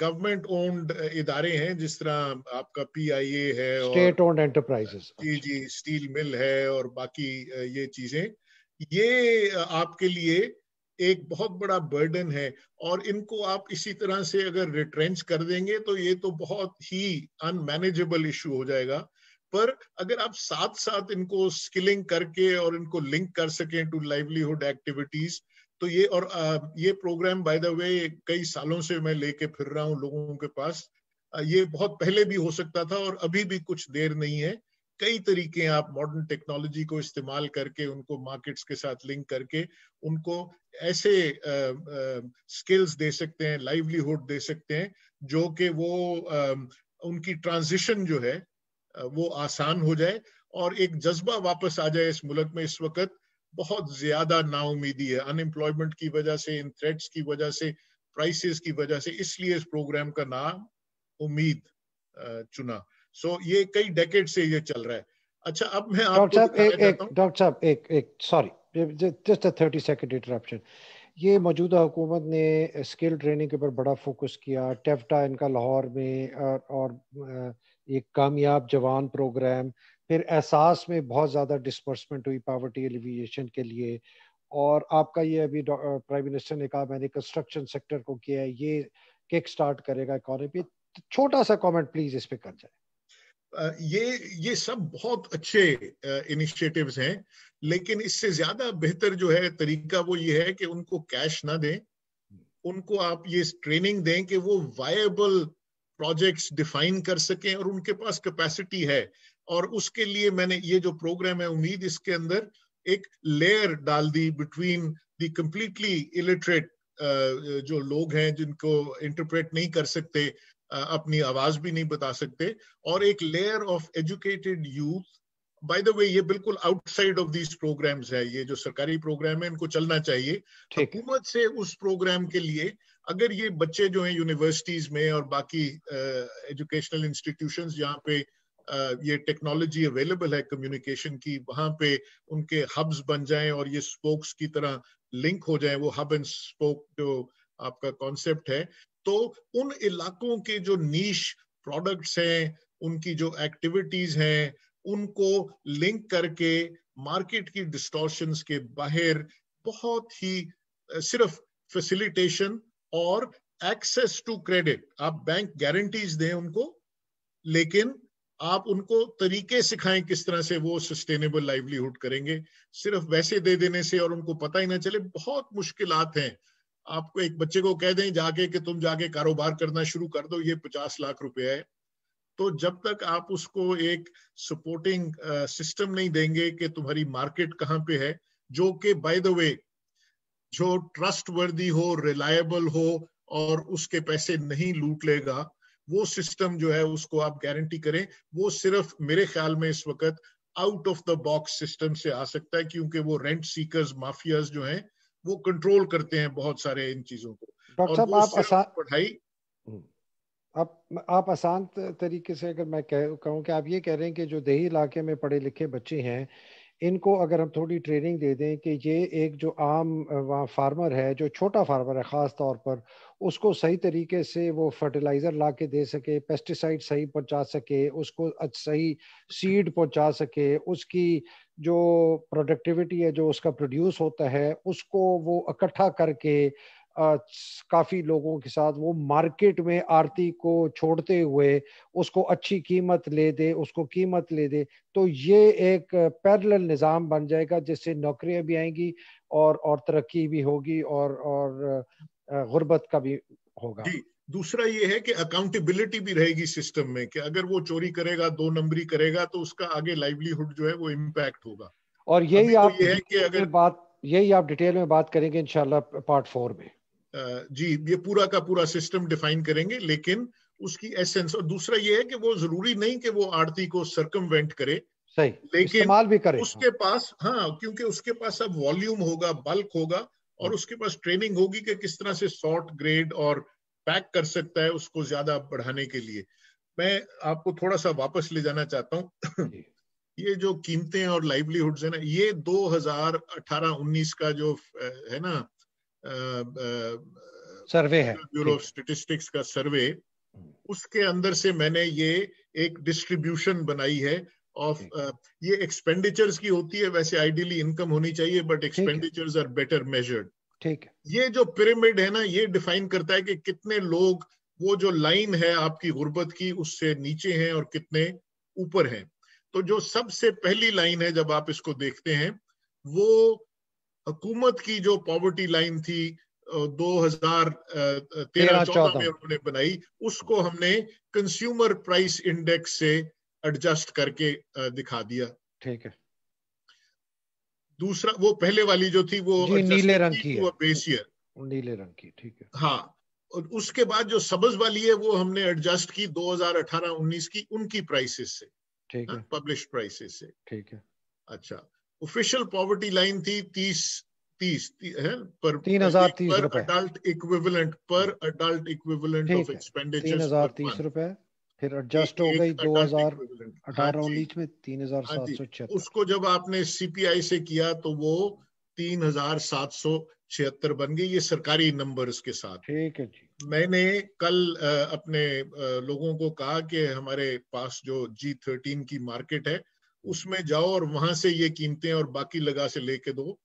گورنمنٹ اونڈ ادارے ہیں جس طرح آپ کا پی آئی اے ہے، اسٹیٹ اونڈ انٹرپرائزز. جی اسٹیل مل ہے اور باقی یہ چیزیں. یہ آپ کے لیے ایک بہت بڑا برڈن ہے، اور ان کو آپ اسی طرح سے اگر ریٹرینچ کر دیں گے تو یہ تو بہت ہی ان مینیجبل ایشو ہو جائے گا. پر اگر آپ ساتھ ساتھ ان کو سکلنگ کر کے اور ان کو لنک کر سکیں ٹو لائیولیہڈ ایکٹیویٹیز تو یہ. اور یہ پروگرام بائی دا وے کئی سالوں سے میں لے کے پھر رہا ہوں لوگوں کے پاس. یہ بہت پہلے بھی ہو سکتا تھا اور ابھی بھی کچھ دیر نہیں ہے. کئی طریقے ہیں، آپ ماڈرن ٹیکنالوجی کو استعمال کر کے ان کو مارکیٹس کے ساتھ لنک کر کے ان کو ایسے سکلز دے سکتے ہیں، لائیولیہڈ دے سکتے ہیں جو کہ وہ ان کی ٹرانزیشن جو ہے وہ آسان ہو جائے اور ایک جذبہ واپس آ جائے اس ملک میں. اس وقت بہت زیادہ نا امیدی ہے ان امپلائمنٹ کی وجہ سے، ان تھریٹس کی وجہ سے، پرائسز کی وجہ سے، اس لیے اس پروگرام کا نام امید چنا. سو یہ کئی ڈیکیڈ سے یہ چل رہا ہے. اچھا اب میں آپ کو دکھانا چاہتا ہوں. ڈاکٹر صاحب ایک sorry just a 30 second interruption. یہ موجودہ حکومت نے اسکل ٹریننگ کے اوپر بڑا فوکس کیا، ٹیفٹا ان کا لاہور میں، اور ایک کامیاب جوان پروگرام، پھر احساس میں بہت زیادہ ڈسپرسمنٹ ہوئی پاورٹی ایلیویشن کے لیے، اور آپ کا یہ ابھی پرائم منسٹر نے کہا میں نے کنسٹرکشن سیکٹر کو کیا ہے، یہ کک سٹارٹ کرے گا اکانومی. چھوٹا سا کامنٹ پلیز اس پہ کر جائے. یہ سب بہت اچھے انیشیٹیوز ہیں، لیکن اس سے زیادہ بہتر جو ہے طریقہ وہ یہ ہے کہ ان کو کیش نہ دیں، ان کو آپ یہ ٹریننگ دیں کہ وہ وائبل प्रोजेक्ट्स डिफाइन कर सकें और उनके पास कैपेसिटी है। और उसके लिए मैंने ये जो प्रोग्राम है, उम्मीद इसके अंदर एक लेयर डाल दी बिटवीन द कंप्लीटली इलिटरेट जो लोग हैं जिनको इंटरप्रेट नहीं कर सकते, अपनी आवाज भी नहीं बता सकते, और एक layer of educated youth. Bye the वे ये बिल्कुल आउटसाइड ऑफ दीज प्रोग्राम्स है, ये जो सरकारी प्रोग्राम है इनको चलना चाहिए। हुकूमत से उस प्रोग्राम के लिए अगर ये बच्चे जो हैं यूनिवर्सिटीज में और बाकी एजुकेशनल इंस्टीट्यूशंस जहाँ पे ये टेक्नोलॉजी अवेलेबल है कम्युनिकेशन की, वहां पे उनके हब्स बन जाएं और ये स्पोक्स की तरह लिंक हो जाएं, वो हब एंड स्पोक जो आपका कॉन्सेप्ट है, तो उन इलाकों के जो नीश प्रोडक्ट्स हैं, उनकी जो एक्टिविटीज हैं, उनको लिंक करके मार्केट की डिस्टॉर्शंस के बाहर बहुत ही सिर्फ फैसिलिटेशन और एक्सेस टू क्रेडिट, आप बैंक गारंटीज दें उनको, लेकिन आप उनको तरीके सिखाएं किस तरह से वो सस्टेनेबल लाइवलीहुड करेंगे। सिर्फ वैसे दे देने से और उनको पता ही ना चले, बहुत मुश्किलात हैं। आपको एक बच्चे को कह दें जाके कि तुम जाके कारोबार करना शुरू कर दो, ये 50 लाख रुपया है, तो जब तक आप उसको एक सपोर्टिंग सिस्टम नहीं देंगे कि तुम्हारी मार्केट कहाँ पे है, जो कि बाय द वे जो ट्रस्ट वर्दी हो, रिलायबल हो और उसके पैसे नहीं लूट लेगा, वो सिस्टम जो है उसको आप गारंटी करें। वो सिर्फ मेरे ख्याल में इस वक्त out of the box system से आ सकता है, क्योंकि वो रेंट सीकर्स माफियाज जो हैं वो कंट्रोल करते हैं बहुत सारे इन चीजों को। डॉक्टर साहब, आप पढ़ाई आप आसान तरीके से अगर मैं कहूँ कि आप ये कह रहे हैं कि जो देही इलाके में पढ़े लिखे बच्चे हैं, इनको अगर हम थोड़ी ट्रेनिंग दे दें कि ये एक जो आम वहाँ फार्मर है, जो छोटा फार्मर है ख़ास तौर पर, उसको सही तरीके से वो फर्टिलाइज़र ला के दे सके, पेस्टिसाइड सही पहुंचा सके, उसको सही सीड पहुंचा सके, उसकी जो प्रोडक्टिविटी है, जो उसका प्रोड्यूस होता है, उसको वो इकट्ठा करके काफी लोगों के साथ वो मार्केट में आरती को छोड़ते हुए उसको अच्छी कीमत ले दे, उसको कीमत ले दे, तो ये एक पैरेलल निज़ाम बन जाएगा जिससे नौकरियां भी आएंगी और तरक्की भी होगी और गुर्बत का भी होगा। जी, दूसरा ये है कि अकाउंटेबिलिटी भी रहेगी सिस्टम में, कि अगर वो चोरी करेगा, 2 नंबरी करेगा, तो उसका आगे लाइवलीहुड जो है वो इम्पैक्ट होगा। और यही आप ये है कि अगर यही आप डिटेल में बात करेंगे इंशाल्लाह पार्ट 4 में। जी, ये पूरा का पूरा सिस्टम डिफाइन करेंगे, लेकिन उसकी एसेंस। और दूसरा ये है कि वो जरूरी नहीं कि वो आड़ती को सर्कमवेंट करे, सही लेकिन इस्तेमाल भी करे उसके पास, हाँ, क्योंकि उसके पास अब वॉल्यूम होगा, बल्क होगा, और उसके पास ट्रेनिंग होगी कि किस तरह से सॉर्ट, ग्रेड और पैक कर सकता है उसको ज्यादा बढ़ाने के लिए। मैं आपको थोड़ा सा वापस ले जाना चाहता हूँ। ये जो कीमतें और लाइवलीहुड्स है ना, ये 2018-19 का जो है ना सर्वे है, ब्यूरो ऑफ स्टैटिस्टिक्स का सर्वे, उसके अंदर से मैंने ये एक डिस्ट्रीब्यूशन बनाई है ऑफ ये एक्सपेंडिचर्स की होती है, वैसे आइडियली इनकम होनी चाहिए, but expenditures are better measured. ठीक है, ये जो पिरामिड है ना, ये डिफाइन करता है कि कितने लोग, वो जो लाइन है आपकी गुर्बत की, उससे नीचे हैं और कितने ऊपर हैं। तो जो सबसे पहली लाइन है, जब आप इसको देखते हैं, वो हुकूमत की जो पॉवर्टी लाइन थी 2013-14 में उन्होंने बनाई, उसको हमने कंज्यूमर प्राइस इंडेक्स से एडजस्ट करके दिखा दिया। ठीक है। दूसरा, वो पहले वाली जो थी वो नीले रंग की है, बेस ईयर, नीले रंग की, ठीक है। हाँ, और उसके बाद जो सब्ज वाली है वो हमने एडजस्ट की 2018-19 की उनकी प्राइसेस से, ठीक है, पब्लिश प्राइसेस से, ठीक है। अच्छा, ऑफिशियल पॉवर्टी लाइन थी 30 है पर 3030 रुपए अडल्ट इक्विवेलेंट, पर अडल्ट इक्विवेलेंट ऑफ एक्सपेंडिचर्स 3030 रुपए, फिर एडजस्ट हो गई 2018-19 में 3776। उसको जब आपने सीपीआई से किया तो वो 3776 बन गई, ये सरकारी नंबर्स के साथ। ठीक है जी। मैंने कल अपने लोगों को कहा कि हमारे पास जो G13 की मार्केट है उसमें जाओ और वहां से ये कीमतें और बाकी लगा से लेके दो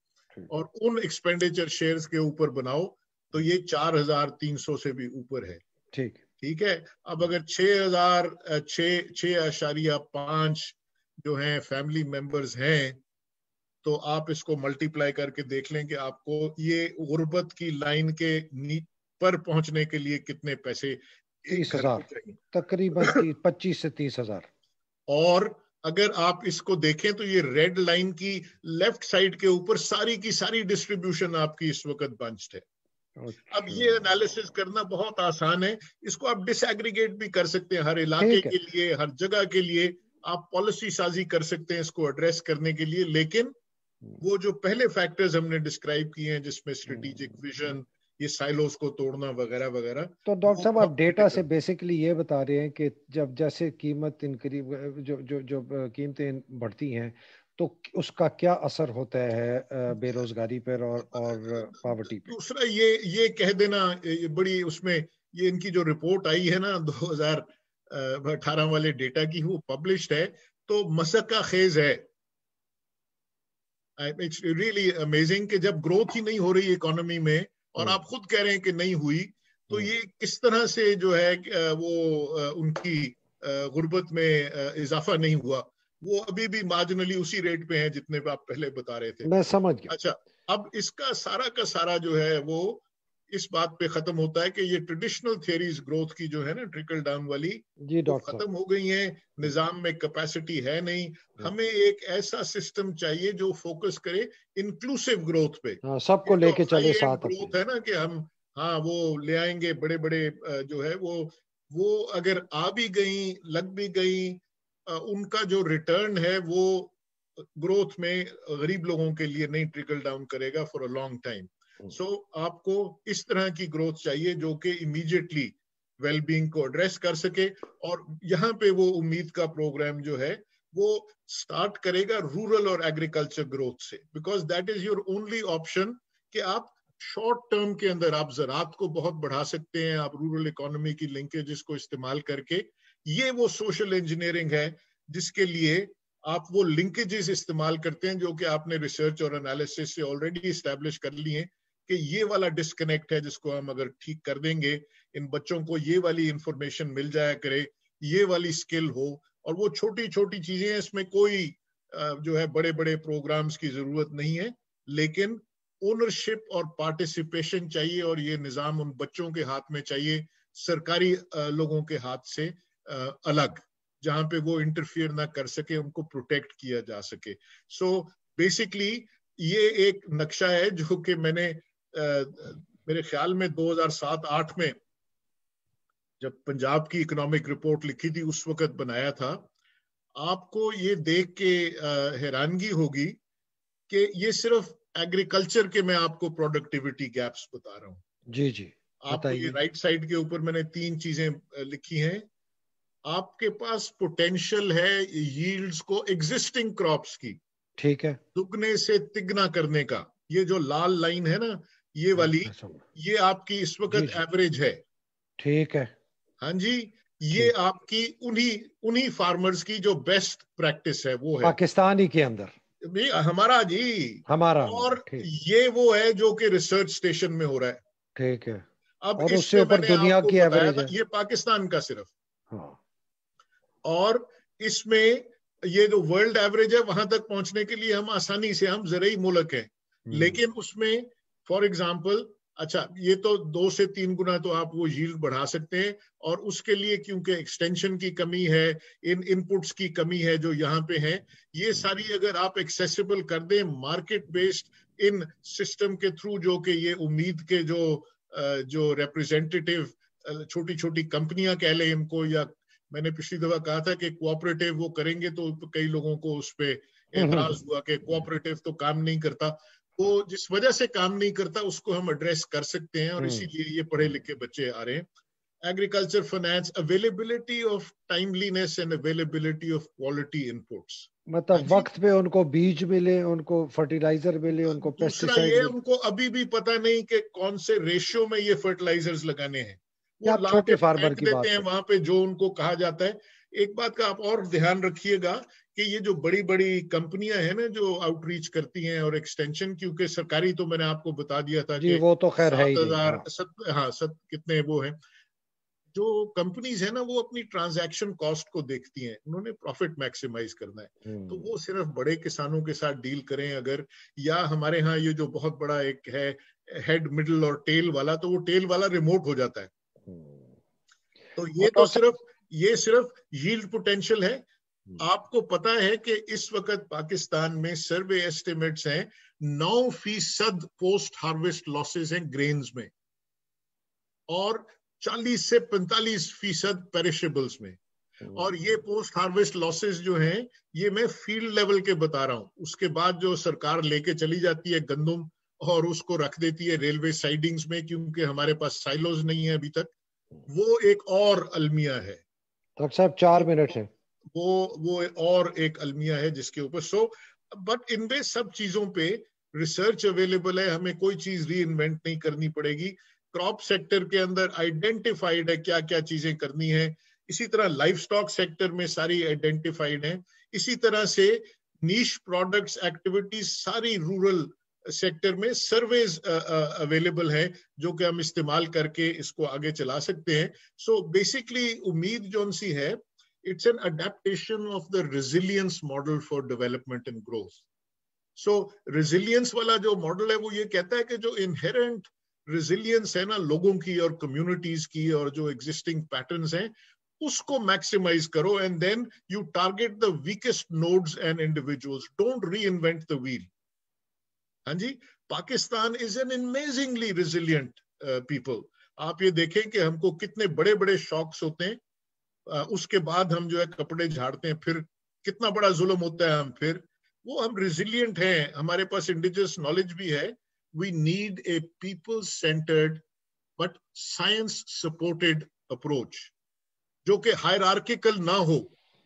और उन एक्सपेंडिचर शेयर्स के ऊपर बनाओ, तो ये 4300 से भी ऊपर है। ठीक है। अब अगर 6.5 जो हैं फैमिली मेंबर्स हैं, तो आप इसको मल्टीप्लाई करके देख लें कि आपको ये गुर्बत की लाइन के पर पहुंचने के लिए कितने पैसे, 30,000 تقریباً 25 سے 30,000. اور اگر آپ اس کو دیکھیں تو یہ ریڈ لائن کی لیفٹ سائڈ کے اوپر ساری کی ساری ڈسٹریبیوشن آپ کی اس وقت بنچڈ ہے. اب یہ انالیسس کرنا بہت آسان ہے. اس کو آپ ڈس ایگریگیٹ بھی کر سکتے ہیں ہر علاقے کے لیے, ہر جگہ کے لیے آپ پالیسی سازی کر سکتے ہیں اس کو ایڈریس کرنے کے لیے. لیکن وہ جو پہلے فیکٹرز ہم نے ڈسکرائب کیے ہیں جس میں اسٹریٹجک ویژن, یہ سائلوز کو توڑنا وغیرہ وغیرہ. تو ڈاکٹر صاحب آپ ڈیٹا سے بیسیکلی یہ بتا رہے ہیں کہ جب جیسے قیمت جو قیمتیں بڑھتی ہیں تو اس کا کیا اثر ہوتا ہے بے روزگاری پر اور پاورٹی پہ. دوسرا یہ کہہ دینا بڑی اس میں یہ ان کی جو رپورٹ آئی ہے نا 2018 والے ڈیٹا کی, وہ پبلشڈ ہے تو مسکہ خیز ہے. It's really amazing کہ جب گروتھ ہی نہیں ہو رہی اکانومی میں اور آپ خود کہہ رہے ہیں کہ نہیں ہوئی, تو یہ کس طرح سے جو ہے وہ ان کی غربت میں اضافہ نہیں ہوا. وہ ابھی بھی مارجنلی اسی ریٹ پہ ہیں جتنے پہ آپ پہلے بتا رہے تھے. میں سمجھ گیا. اچھا, اب اس کا سارا جو ہے وہ اس بات پہ ختم ہوتا ہے کہ یہ ٹریڈیشنل تھیوریز گروتھ کی جو ہے نا ٹرکل ڈاؤن والی, وہ ختم ہو گئی ہیں. نظام میں کیپیسٹی ہے نہیں. ہمیں ایک ایسا سسٹم چاہیے جو فوکس کرے انکلوسیو گروتھ پہ. سب کو لے کے چلے ساتھ. گروتھ ہے نا کہ ہم وہ لے آئیں گے بڑے بڑے جو ہے وہ اگر آ بھی گئیں, لگ بھی گئیں, ان کا جو ریٹرن ہے وہ گروتھ میں غریب لوگوں کے لیے نہیں ٹرکل ڈاؤن کرے گا فار اے لانگ ٹائم. سو آپ کو اس طرح کی گروتھ چاہیے جو کہ امیڈیٹلی ویل بینگ کو ایڈریس کر سکے. اور یہاں پہ وہ امید کا پروگرام جو ہے وہ سٹارٹ کرے گا رورل اور ایگریکلچر گروتھ سے, because that is your only option کہ آپ شارٹ ٹرم کے اندر آپ زراعت کو بہت بڑھا سکتے ہیں, آپ رورل اکانومی کی لنکیجز کو استعمال کر کے. یہ وہ سوشل انجینئرنگ ہے جس کے لیے آپ وہ لنکیجز استعمال کرتے ہیں جو کہ آپ نے ریسرچ اور انالیسس سے آلریڈی اسٹیبلش کر لی ہیں کہ یہ والا ڈسکنیکٹ ہے جس کو ہم اگر ٹھیک کر دیں گے, ان بچوں کو یہ والی انفارمیشن مل جایا کرے, یہ والی سکل ہو. اور وہ چھوٹی چھوٹی چیزیں ہیں, اس میں کوئی جو ہے بڑے بڑے پروگرامز کی ضرورت نہیں ہے, لیکن اونرشپ اور پارٹیسپیشن چاہیے. اور یہ نظام ان بچوں کے ہاتھ میں چاہیے, سرکاری لوگوں کے ہاتھ سے الگ, جہاں پہ وہ انٹرفیئر نہ کر سکے, ان کو پروٹیکٹ کیا جا سکے. سو بیسکلی یہ ایک نقشہ ہے جو کہ میں نے میرے خیال میں 2007-8 میں جب پنجاب کی اکنامک رپورٹ لکھی تھی اس وقت بنایا تھا. آپ کو یہ دیکھ کے حیرانگی ہوگی کہ یہ صرف ایگریکلچر کے میں آپ کو پروڈکٹیوٹی گیپس بتا رہا ہوں. جی آپ کو یہ رائٹ سائڈ کے اوپر میں نے 3 چیزیں لکھی ہیں. آپ کے پاس پوٹینشل ہے ییلڈز کو ایگزسٹنگ کراپس کی ٹھیک ہے دگنے سے تگنا کرنے کا. یہ جو لال لائن ہے نا یہ والی, یہ آپ کی اس وقت ایوریج ہے. ٹھیک ہے, ہاں جی, یہ آپ کی انہی فارمرز کی جو بیسٹ پریکٹس ہے وہ ہے پاکستانی کے اندر ہمارا جی ہمارا. اور یہ وہ ہے جو کہ ریسرچ اسٹیشن میں ہو رہا ہے. ٹھیک ہے, اب اور اس سے میں نے آپ کو بتایا تھا یہ پاکستان کا صرف, اور اس میں یہ جو ورلڈ ایوریج ہے وہاں تک پہنچنے کے لیے ہم آسانی سے, ہم زرعی ملک ہیں, لیکن اس میں فار ایگزامپل اچھا یہ تو 2 سے 3 گنا تو آپ وہ ییلڈ بڑھا سکتے ہیں. اور اس کے لیے کیونکہ ایکسٹینشن کی کمی ہے, ان پٹس کی کمی ہے جو یہاں پہ ہیں, یہ ساری اگر آپ ایکسیسیبل کر دیں مارکیٹ بیسڈ ان سسٹم کے تھرو, جو کہ یہ امید کے جو ریپریزنٹیٹیو چھوٹی چھوٹی کمپنیاں کہہ لیں ان کو, یا میں نے پچھلی دفعہ کہا تھا کہ کوآپریٹیو وہ کریں گے تو کئی لوگوں کو اس پہ اعتراض ہوا کہ کوآپریٹیو تو کام نہیں کرتا. وہ جس وجہ سے کام نہیں کرتا اس کو ہم ایڈریس کر سکتے ہیں, اور اسی لیے یہ پڑھے لکھے بچے آ رہے ہیں. Agriculture finance, availability of timeliness and availability of quality inputs, مطلب وقت پہ ان کو بیج ملے, ان کو فرٹیلائزر ملے, ان کو دوسرا یہ ان کو ابھی بھی پتہ نہیں کہ کون سے ریشیو میں یہ فرٹیلائزرز لگانے ہیں. وہ لا کے پھینک دیتے ہیں وہاں پہ جو ان کو کہا جاتا ہے. ایک بات کا آپ اور دھیان رکھیے گا کہ یہ جو بڑی بڑی کمپنیاں ہیں نا جو آؤٹ ریچ کرتی ہیں اور ایکسٹینشن, کیونکہ سرکاری تو میں نے آپ کو بتا دیا تھا کہ وہ تو خیر ہے ہی 7,000 کتنے وہ ہیں. جو کمپنیز ہیں نا وہ اپنی ٹرانزیکشن کاسٹ کو دیکھتی ہیں, انہوں نے پروفٹ میکسیمائز کرنا ہے, تو وہ صرف بڑے کسانوں کے ساتھ ڈیل کریں اگر, یا ہمارے ہاں یہ جو بہت بڑا ایک ہے ہیڈ مڈل اور ٹیل والا, تو وہ ٹیل والا ریموٹ ہو جاتا ہے. तो ये सिर्फ यील्ड पोटेंशियल है। आपको पता है कि इस वक्त पाकिस्तान में सर्वे एस्टिमेट्स हैं 9% पोस्ट हार्वेस्ट लॉसेस हैं ग्रेन्स में, और 40 से 45% पेरिशेबल्स में। और ये पोस्ट हार्वेस्ट लॉसेस जो हैं, ये मैं फील्ड लेवल के बता रहा हूं। उसके बाद जो सरकार लेके चली जाती है गंदम और उसको रख देती है रेलवे साइडिंग्स में, क्योंकि हमारे पास साइलोज नहीं है अभी तक, वो एक और अलमिया है। डॉक्टर साहब 4 मिनट है। वो और एक अलमिया है जिसके ऊपर बट इनमें सब चीजों पे रिसर्च अवेलेबल है, हमें कोई चीज री इन्वेंट नहीं करनी पड़ेगी। क्रॉप सेक्टर के अंदर आइडेंटिफाइड है क्या क्या चीजें करनी है, इसी तरह लाइफ स्टॉक सेक्टर में सारी आइडेंटिफाइड है, इसी तरह से नीश प्रोडक्ट्स एक्टिविटीज सारी रूरल सेक्टर में सर्वेज अवेलेबल है जो कि हम इस्तेमाल करके इसको आगे चला सकते हैं। सो बेसिकली उम्मीद जो सी है, it's an adaptation of the resilience model for development and growth. So resilience वाला जो मॉडल है वो ये कहता है कि जो inherent resilience है ना लोगों की और communities की और जो existing patterns हैं उसको maximize करो, and then you target the weakest nodes and individuals. Don't reinvent the wheel. हाँ जी, Pakistan is an amazingly resilient people. आप ये देखें कि हमको कितने बड़े बड़े शॉक्स होते हैं, उसके बाद हम जो है कपड़े झाड़ते हैं, फिर कितना बड़ा जुल्म होता है, वो हम रिजिलियंट हैं, हमारे पास इंडिजिनस नॉलेज भी है। We need a people centred but science supported approach, जो कि हायरार्किकल ना हो,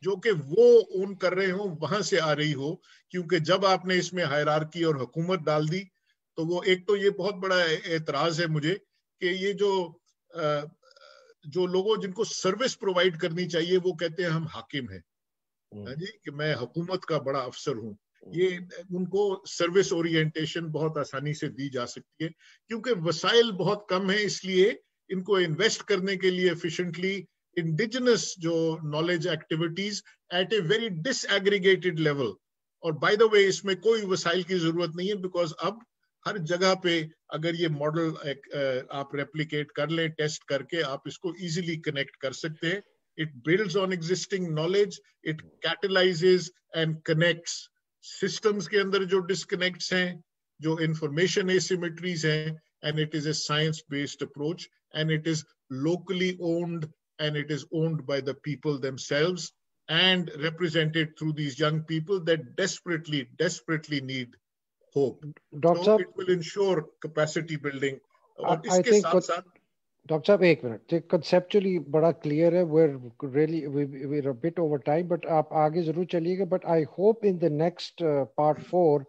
जो कि वो ओन कर रहे हो वहां से आ रही हो, क्योंकि जब आपने इसमें हायरार्की और हुकूमत डाल दी तो वो एक तो ये बहुत बड़ा एतराज है मुझे कि ये जो लोगों जिनको सर्विस प्रोवाइड करनी चाहिए वो कहते हैं हम हाकिम हैं, जी, कि मैं हुकूमत का बड़ा अफसर हूं। ये उनको सर्विस ओरिएंटेशन बहुत आसानी से दी जा सकती है, क्योंकि वसाइल बहुत कम है, इसलिए इनको इन्वेस्ट करने के लिए एफिशिएंटली इंडिजिनस जो knowledge activities at a very disaggregated level. और बाय द वे इसमें कोई वसाइल की जरूरत नहीं है, बिकॉज अब हर जगह पे अगर ये मॉडल आप रेप्लिकेट कर लें टेस्ट करके, आप इसको इजीली कनेक्ट कर सकते हैं। It builds on existing knowledge, it कैटलाइजेस and connects systems के अंदर जो डिस्कनेक्ट्स हैं, जो इंफॉर्मेशन एसिमेट्रीज हैं, and it is a science based approach, and it is locally owned, and it is owned by the people themselves and represented through these young people that desperately need hope. So it will ensure capacity building. और इसके साथ साथ doctor साहब एक minute, conceptually बड़ा clear है, we're a bit over time, but आप आगे जरूर चलिएगा, but I hope in the next part 4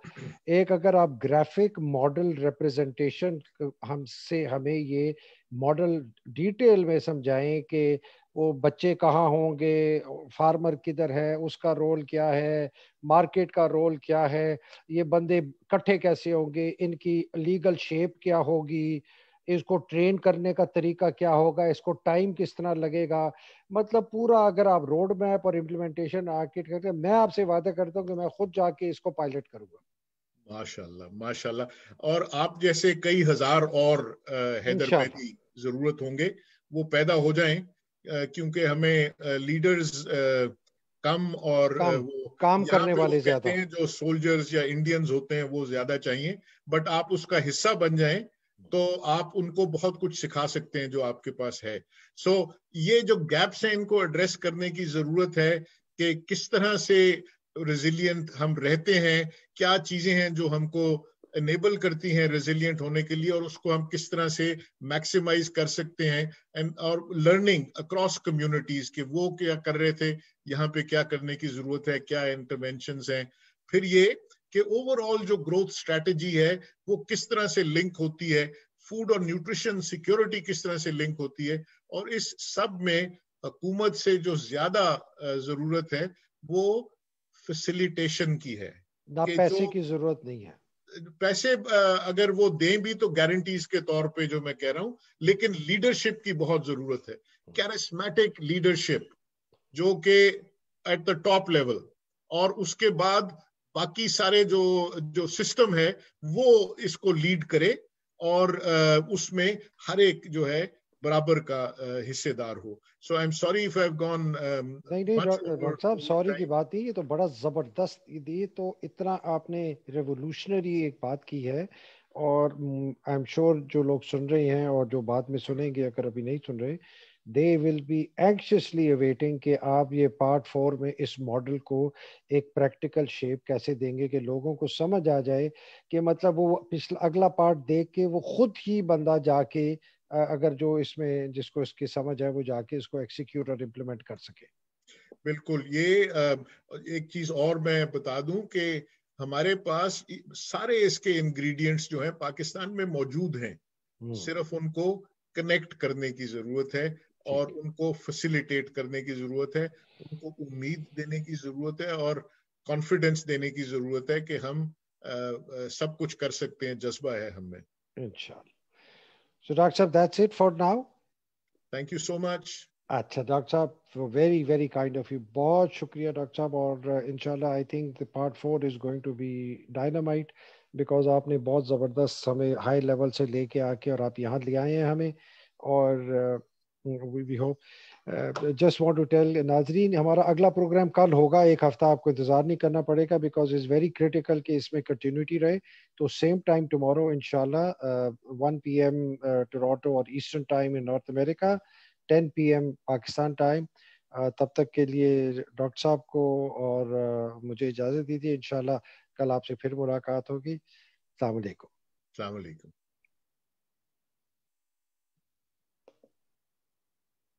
एक अगर आप graphic model representation हमें ये मॉडल डिटेल में समझाएं कि वो बच्चे कहाँ होंगे, फार्मर किधर है, उसका रोल क्या है, मार्केट का रोल क्या है, ये बंदे इकट्ठे कैसे होंगे, इनकी लीगल शेप क्या होगी, इसको ट्रेन करने का तरीका क्या होगा, इसको टाइम किस तरह लगेगा, मतलब पूरा अगर आप रोड मैप और इम्प्लीमेंटेशन आर्किटेक्ट करते, मैं आपसे वादा करता हूँ कि मैं खुद जाके इसको पायलट करूंगा। माशाल्लाह माशाल्लाह। और आप जैसे कई हजार और हैदर में भी जरूरत होंगे, वो पैदा हो जाएं, क्योंकि हमें लीडर्स कम और वो काम करने वाले ज्यादा हैं, जो सोल्जर्स या इंडियंस होते हैं वो ज्यादा चाहिए, बट आप उसका हिस्सा बन जाएं तो आप उनको बहुत कुछ सिखा सकते हैं जो आपके पास है। सो ये जो गैप्स हैं इनको एड्रेस करने की जरूरत है कि किस तरह से रेजिलिएंट हम रहते हैं, क्या चीजें हैं जो हमको एनेबल करती हैं रेजिलिएंट होने के लिए, और उसको हम किस तरह से मैक्सिमाइज कर सकते हैं, एंड और लर्निंग अक्रॉस कम्युनिटीज के वो क्या कर रहे थे, यहाँ पे क्या करने की जरूरत है, क्या इंटरवेंशंस हैं, फिर ये कि ओवरऑल जो ग्रोथ स्ट्रेटेजी है वो किस तरह से लिंक होती है, फूड और न्यूट्रिशन सिक्योरिटी किस तरह से लिंक होती है, और इस सब में हुकूमत से जो ज्यादा जरूरत है वो फैसिलिटेशन की है। ना पैसे की जरूरत नहीं है, पैसे अगर वो दें भी तो गारंटीज के तौर पे जो मैं कह रहा हूं, लेकिन लीडरशिप की बहुत जरूरत है, कैरिस्मेटिक लीडरशिप जो कि एट द टॉप लेवल, और उसके बाद बाकी सारे जो सिस्टम है वो इसको लीड करे, और उसमें हर एक जो है बराबर का हिस्सेदार हो. So I'm sorry if I've gone नहीं much डॉक्टर over साहब सॉरी की time. बात नहीं, ये तो बड़ा जबरदस्त, ये तो इतना आपने रेवोल्यूशनरी एक बात की है. और आई एम श्योर जो लोग सुन रहे हैं और जो बाद में सुनेंगे, अगर अभी नहीं सुन रहे, they will be anxiously awaiting कि आप ये पार्ट 4 में इस मॉडल को एक प्रैक्टिकल शेप कैसे देंगे कि लोगों को समझ आ जाए कि मतलब वो पिछला अगला पार्ट देख के वो खुद ही बंदा जाके अगर जो इसमें जिसको इसकी समझ है वो जाके इसको एक्सिक्यूट और इम्प्लीमेंट कर सके. बिल्कुल. ये एक चीज और मैं बता दूं कि हमारे पास सारे इसके इंग्रेडिएंट्स जो हैं पाकिस्तान में मौजूद हैं. सिर्फ उनको कनेक्ट करने की जरूरत है और उनको फैसिलिटेट करने की जरूरत है, उनको उम्मीद देने की जरूरत है और कॉन्फिडेंस देने की जरूरत है कि हम सब कुछ कर सकते हैं. जज्बा है हमें. इंशाल्लाह. So Dr. Saab, that's it for now. Thank you so much. अच्छा डॉक्टर साहब, very very kind of you, बहुत शुक्रिया डॉक्टर साहब. और इंशाल्लाह I think the part 4 is going to be dynamite, because आपने बहुत ज़बरदस्त हमें हाई लेवल से लेके आके और आप यहाँ ले आए हैं हमें. और we hope, just want to tell नाजरीन, हमारा अगला प्रोग्राम कल होगा. एक हफ्ता आपको इंतज़ार नहीं करना पड़ेगा, बिकॉज इज़ वेरी क्रिटिकल कि इसमें कंटिन्यूटी रहे. तो सेम टाइम टुमारो इंशाल्लाह 1 PM टोरंटो और eastern time in north America, 10 PM Pakistan time. तब तक के लिए डॉक्टर साहब को और मुझे इजाज़त दीजिए. इंशाल्लाह कल आपसे फिर मुलाकात होगी. अस्सलाम वालेकुम. अस्सलाम वालेकुम.